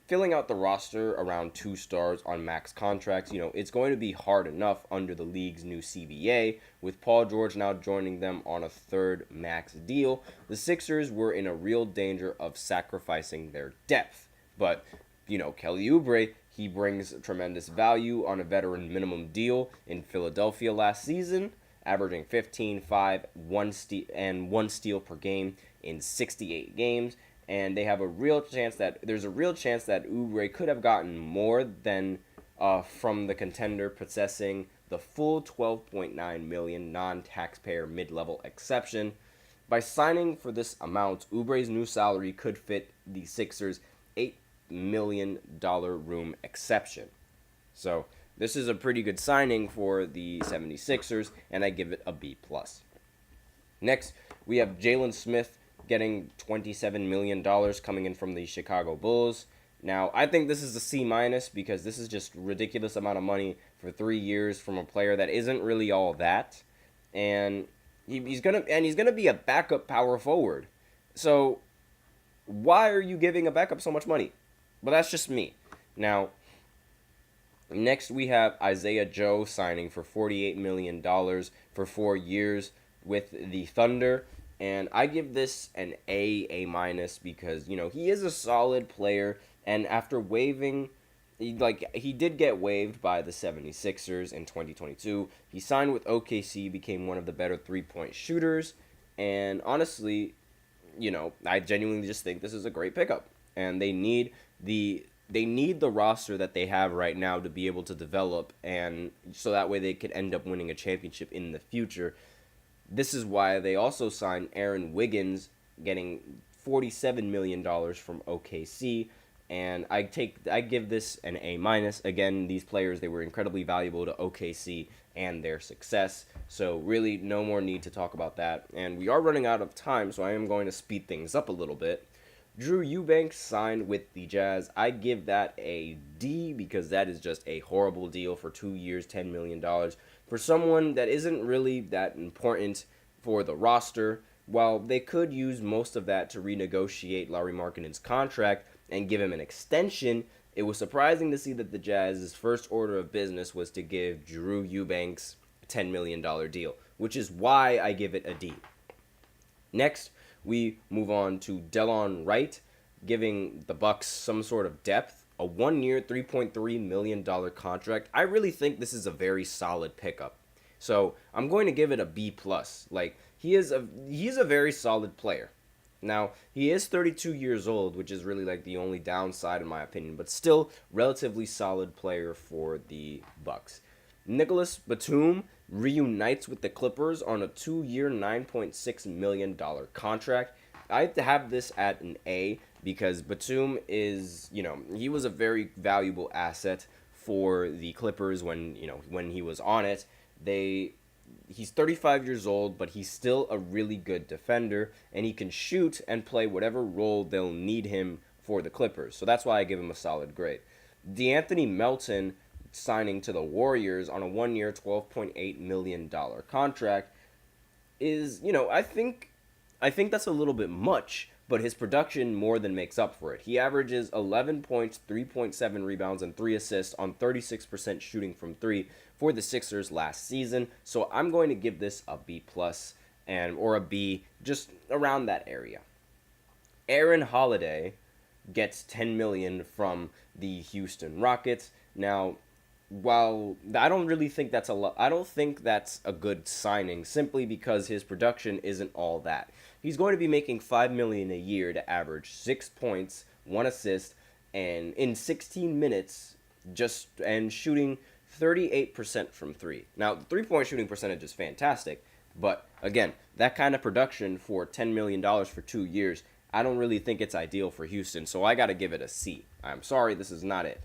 Speaker 1: filling out the roster around 2 stars on max contracts, it's going to be hard enough under the league's new CBA, with Paul George now joining them on a 3rd max deal. The Sixers were in a real danger of sacrificing their depth. But, Kelly Oubre, he brings tremendous value on a veteran minimum deal in Philadelphia last season, averaging 15, 5, 1 steal per game in 68 games. And they have there's a real chance that Oubre could have gotten more than from the contender possessing the full $12.9 million non-taxpayer mid-level exception. By signing for this amount, Oubre's new salary could fit the Sixers' $8 million room exception. So this is a pretty good signing for the 76ers, and I give it a B+. Next, we have Jalen Smith getting $27 million coming in from the Chicago Bulls. Now, I think this is a C- because this is just a ridiculous amount of money for 3 years from a player that isn't really all that, and he's gonna be a backup power forward. So why are you giving a backup so much money? But that's just me. Now, next we have Isaiah Joe signing for $48 million for 4 years with the Thunder. And I give this an A- because, he is a solid player. And after waiving, he did get waived by the 76ers in 2022. He signed with OKC, became one of the better 3-point shooters. And honestly, I genuinely just think this is a great pickup. And they need the roster that they have right now to be able to develop, and so that way they could end up winning a championship in the future. This is why they also signed Aaron Wiggins, getting $47 million from OKC, and I give this an A-. Again, these players, they were incredibly valuable to OKC and their success, so really no more need to talk about that. And we are running out of time, so I am going to speed things up a little bit. Drew Eubanks signed with the Jazz. I give that a D because that is just a horrible deal for 2 years, $10 million. For someone that isn't really that important for the roster, while they could use most of that to renegotiate Lauri Markkanen's contract and give him an extension, it was surprising to see that the Jazz's first order of business was to give Drew Eubanks a $10 million deal, which is why I give it a D. Next, we move on to Delon Wright, giving the Bucks some sort of depth, a 1-year, $3.3 million contract. I really think this is a very solid pickup. So I'm going to give it a B+. He's a very solid player. Now, he is 32 years old, which is really the only downside in my opinion, but still relatively solid player for the Bucks. Nicholas Batum reunites with the Clippers on a 2-year, $9.6 million contract. I have this at an A because Batum is, he was a very valuable asset for the Clippers when he was on it. He's 35 years old, but he's still a really good defender, and he can shoot and play whatever role they'll need him for the Clippers. So that's why I give him a solid grade. DeAnthony Melton signing to the Warriors on a 1-year, $12.8 million contract is, I think that's a little bit much, but his production more than makes up for it. He averages 11 points, 3.7 rebounds, and 3 assists on 36% shooting from 3 for the Sixers last season. So I'm going to give this a B+, or a B, just around that area. Aaron Holiday gets $10 million from the Houston Rockets. Now, while I don't really think that's a lot, I don't think that's a good signing simply because his production isn't all that. He's going to be making $5 million a year to average 6 points, 1 assist, and in 16 minutes, and shooting 38% from three. Now, the three-point shooting percentage is fantastic, but again, that kind of production for $10 million for 2 years, I don't really think it's ideal for Houston, so I got to give it a C. I'm sorry, this is not it.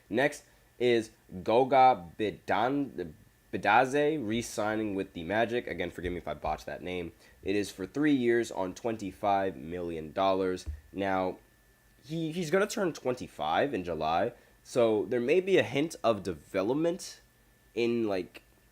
Speaker 1: Next is Goga Bitadze re-signing with the Magic. Again, forgive me if I botched that name. It is for 3 years on $25 million. Now, he's going to turn 25 in July, so there may be a hint of development in,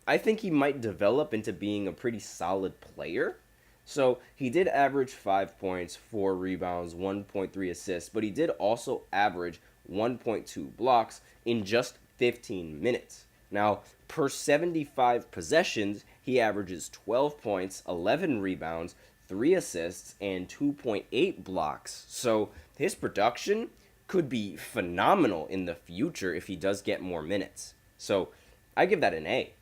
Speaker 1: I think he might develop into being a pretty solid player. So he did average 5 points, 4 rebounds, 1.3 assists, but he did also average 1.2 blocks in just 15 minutes. Now, per 75 possessions, he averages 12 points, 11 rebounds, 3 assists, and 2.8 blocks. So his production could be phenomenal in the future if he does get more minutes. So I give that an A.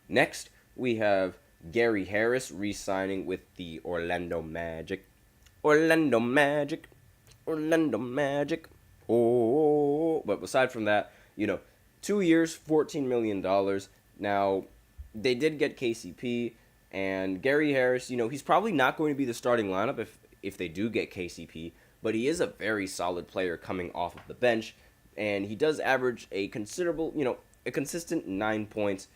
Speaker 1: Next, we have Gary Harris re-signing with the Orlando Magic. Orlando Magic. Oh, but aside from that, 2 years, $14 million. Now, they did get KCP, and Gary Harris, he's probably not going to be the starting lineup if they do get KCP, but he is a very solid player coming off of the bench, and he does average a considerable, a consistent 9 points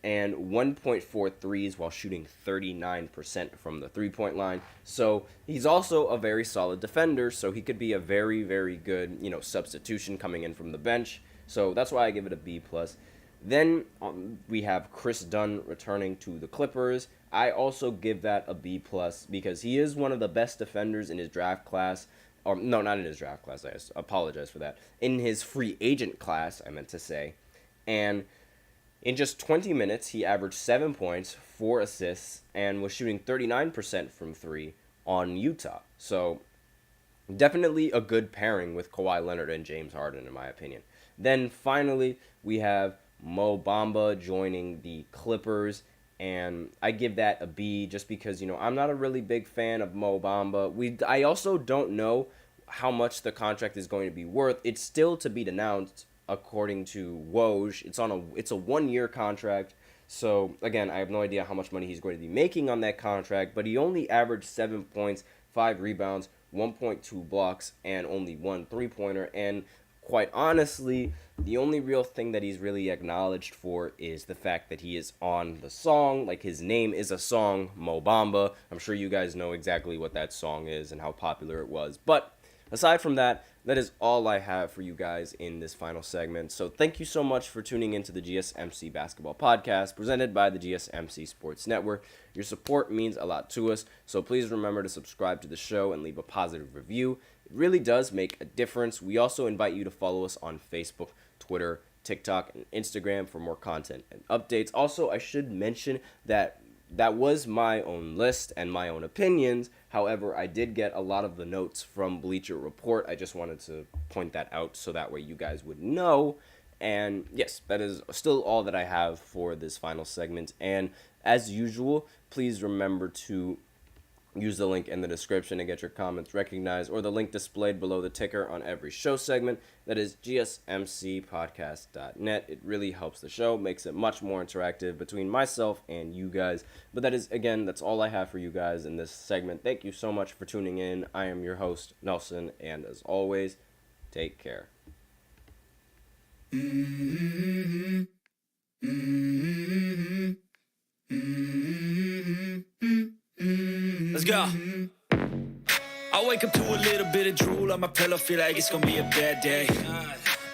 Speaker 1: and 1.4 threes while shooting 39% from the three-point line. So he's also a very solid defender, so he could be a very, very good, substitution coming in from the bench. So that's why I give it a B+. Then we have Chris Dunn returning to the Clippers. I also give that a B+, because he is one of the best defenders in his draft class. Or, no, not in his draft class. I apologize for that. In his free agent class, I meant to say. And in just 20 minutes, he averaged 7 points, 4 assists, and was shooting 39% from three on Utah. So definitely a good pairing with Kawhi Leonard and James Harden, in my opinion. Then finally, we have Mo Bamba joining the Clippers, and I give that a B just because, I'm not a really big fan of Mo Bamba. I also don't know how much the contract is going to be worth. It's still to be announced, according to Woj. It's a 1-year contract. So, again, I have no idea how much money he's going to be making on that contract, but he only averaged 7 points, 5 rebounds, 1.2 blocks, and only 1 three-pointer, and quite honestly, the only real thing that he's really acknowledged for is the fact that he is on the song. His name is a song, Mo Bamba. I'm sure you guys know exactly what that song is and how popular it was. But aside from that, that is all I have for you guys in this final segment. So thank you so much for tuning into the GSMC Basketball Podcast presented by the GSMC Sports Network. Your support means a lot to us, so please remember to subscribe to the show and leave a positive review. It really does make a difference. We also invite you to follow us on Facebook, Twitter, TikTok, and Instagram for more content and updates. Also, I should mention that was my own list and my own opinions. However, I did get a lot of the notes from Bleacher Report. I just wanted to point that out so that way you guys would know. And yes, that is still all that I have for this final segment. And as usual, please remember to use the link in the description and get your comments recognized, or the link displayed below the ticker on every show segment. That is gsmcpodcast.net. It really helps the show, makes it much more interactive between myself and you guys. But that is, again, that's all I have for you guys in this segment. Thank you so much for tuning in. I am your host, Nelson, and as always, take care.
Speaker 2: Let's go. I wake up to a little bit of drool on my pillow, feel like it's gonna be a bad day.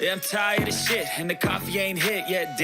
Speaker 2: Yeah, I'm tired of shit, and the coffee ain't hit yet.